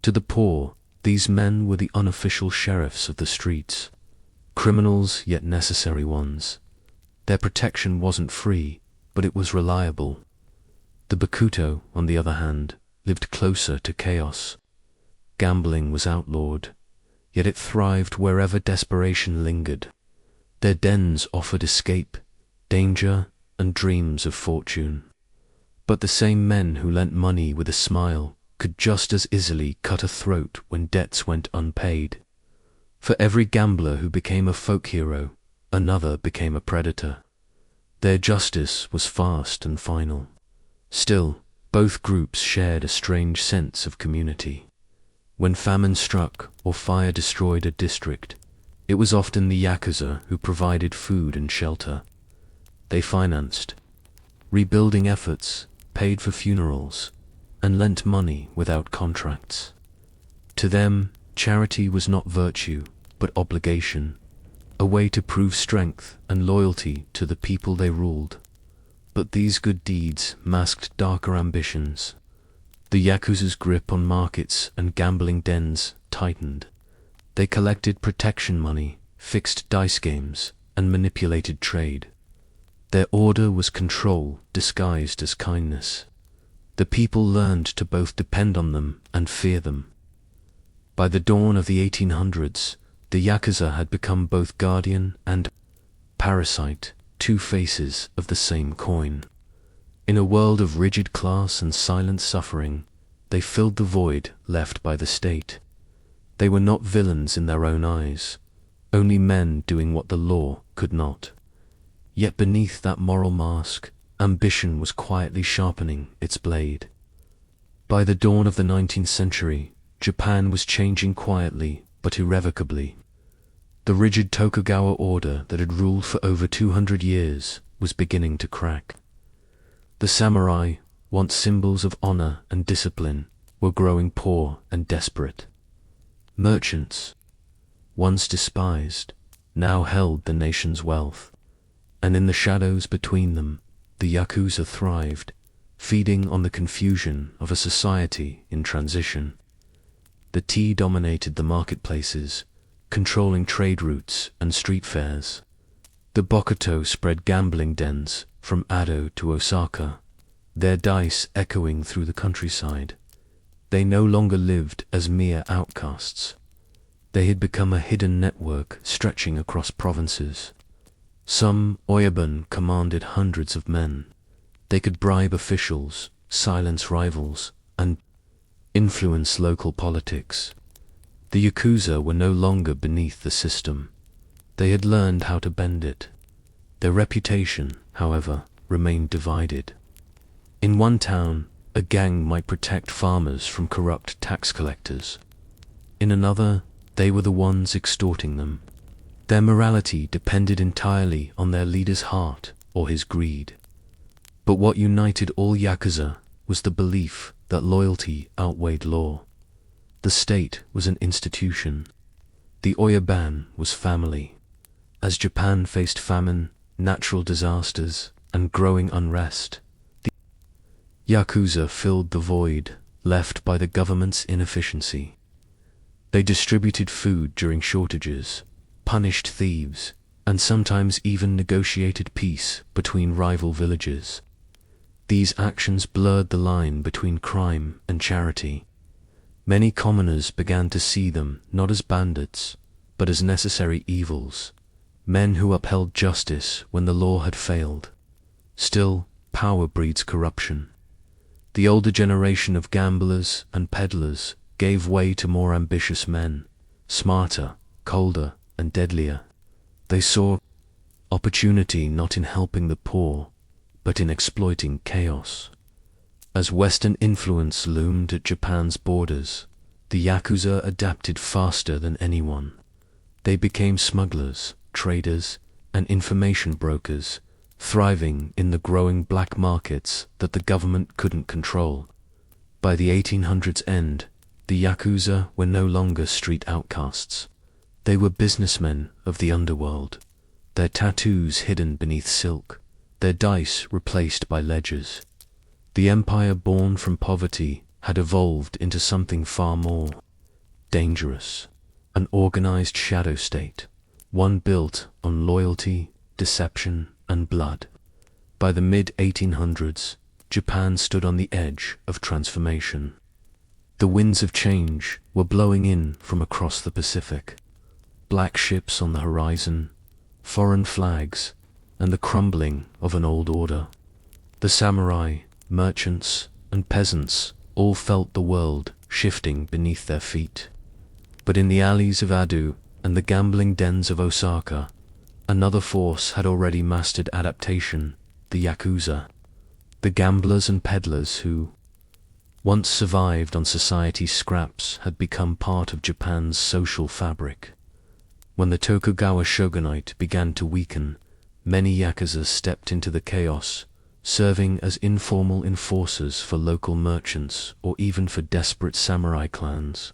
To the poor, these men were the unofficial sheriffs of the streets, criminals yet necessary ones. Their protection wasn't free, but it was reliable. The Bakuto, on the other hand, lived closer to chaos. Gambling was outlawed, yet it thrived wherever desperation lingered. Their dens offered escape, danger, and dreams of fortune. But the same men who lent money with a smile could just as easily cut a throat when debts went unpaid. For every gambler who became a folk hero, another became a predator. Their justice was fast and final. Still, both groups shared a strange sense of community. When famine struck or fire destroyed a district, it was often the Yakuza who provided food and shelter. They financed rebuilding efforts, paid for funerals, and lent money without contracts. To them, charity was not virtue, but obligation, a way to prove strength and loyalty to the people they ruled. But these good deeds masked darker ambitions. The Yakuza's grip on markets and gambling dens tightened. They collected protection money, fixed dice games, and manipulated trade. Their order was control disguised as kindness. The people learned to both depend on them and fear them. By the dawn of the 1800s, the Yakuza had become both guardian and parasite, two faces of the same coin. In a world of rigid class and silent suffering, they filled the void left by the state. They were not villains in their own eyes, only men doing what the law could not. Yet beneath that moral mask, ambition was quietly sharpening its blade. By the dawn of the 19th century, Japan was changing quietly but irrevocably. The rigid Tokugawa order that had ruled for over 200 years was beginning to crack. The samurai, once symbols of honor and discipline, were growing poor and desperate. Merchants, once despised, now held the nation's wealth, and in the shadows between them, the Yakuza thrived, feeding on the confusion of a society in transition. The tea dominated the marketplaces, controlling trade routes and street fairs. The Bokuto spread gambling dens from Ado to Osaka, their dice echoing through the countryside. They no longer lived as mere outcasts. They had become a hidden network stretching across provinces. Some Oyabun commanded hundreds of men. They could bribe officials, silence rivals, and influence local politics. The Yakuza were no longer beneath the system. They had learned how to bend it. Their reputation, however, remained divided. In one town, a gang might protect farmers from corrupt tax collectors. In another, they were the ones extorting them. Their morality depended entirely on their leader's heart or his greed. But what united all Yakuza was the belief that loyalty outweighed law. The state was an institution. The Oyabun was family. As Japan faced famine, natural disasters, and growing unrest, the Yakuza filled the void left by the government's inefficiency. They distributed food during shortages, punished thieves, and sometimes even negotiated peace between rival villages. These actions blurred the line between crime and charity. Many commoners began to see them not as bandits, but as necessary evils, men who upheld justice when the law had failed. Still, power breeds corruption. The older generation of gamblers and peddlers gave way to more ambitious men, smarter, colder, and deadlier. They saw opportunity not in helping the poor, but in exploiting chaos. As Western influence loomed at Japan's borders, the Yakuza adapted faster than anyone. They became smugglers, traders, and information brokers, thriving in the growing black markets that the government couldn't control. By the 1800s end, the Yakuza were no longer street outcasts. They were businessmen of the underworld, their tattoos hidden beneath silk, their dice replaced by ledgers. The empire born from poverty had evolved into something far more dangerous, an organized shadow state, one built on loyalty, deception, and blood. By the mid-1800s, Japan stood on the edge of transformation. The winds of change were blowing in from across the Pacific. Black ships on the horizon, foreign flags, and the crumbling of an old order. The samurai, merchants, and peasants all felt the world shifting beneath their feet. But in the alleys of Ado and the gambling dens of Osaka, another force had already mastered adaptation, the Yakuza. The gamblers and peddlers who once survived on society's scraps had become part of Japan's social fabric. When the Tokugawa shogunate began to weaken, many Yakuza stepped into the chaos, serving as informal enforcers for local merchants or even for desperate samurai clans.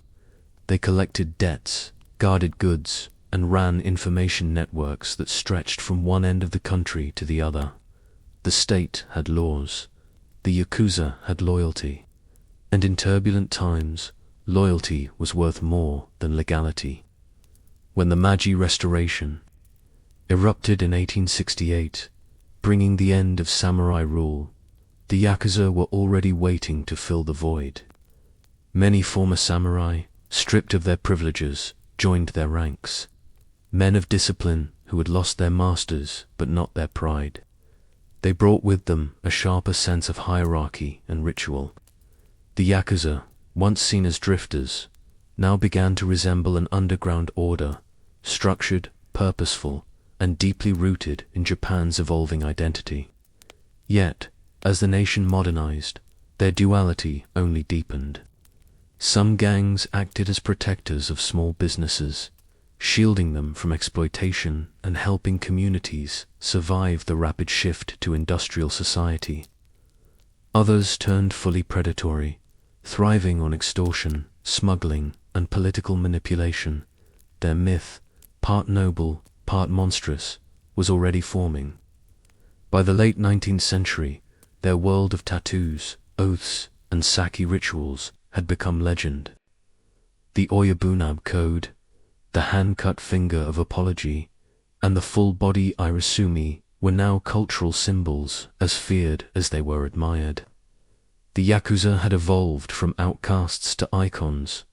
They collected debts, guarded goods, and ran information networks that stretched from one end of the country to the other. The state had laws, the Yakuza had loyalty, and in turbulent times, loyalty was worth more than legality. When the Meiji Restoration erupted in 1868, bringing the end of samurai rule, the Yakuza were already waiting to fill the void. Many former samurai, stripped of their privileges, joined their ranks. Men of discipline who had lost their masters but not their pride. They brought with them a sharper sense of hierarchy and ritual. The Yakuza, once seen as drifters, now began to resemble an underground order, structured, purposeful, and deeply rooted in Japan's evolving identity. Yet, as the nation modernized, their duality only deepened. Some gangs acted as protectors of small businesses, shielding them from exploitation and helping communities survive the rapid shift to industrial society. Others turned fully predatory, thriving on extortion, smuggling, and political manipulation. Their myth, part noble, part monstrous, was already forming. By the late 19th century, their world of tattoos, oaths, and sake rituals had become legend. The Oyabunab code, the hand-cut finger of apology, and the full-body irisumi were now cultural symbols as feared as they were admired. The Yakuza had evolved from outcasts to icons,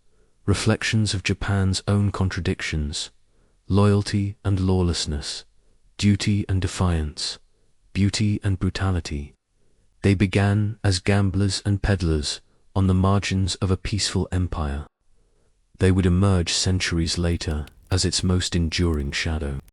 reflections of Japan's own contradictions, loyalty and lawlessness, duty and defiance, beauty and brutality. They began as gamblers and peddlers on the margins of a peaceful empire. They would emerge centuries later as its most enduring shadow.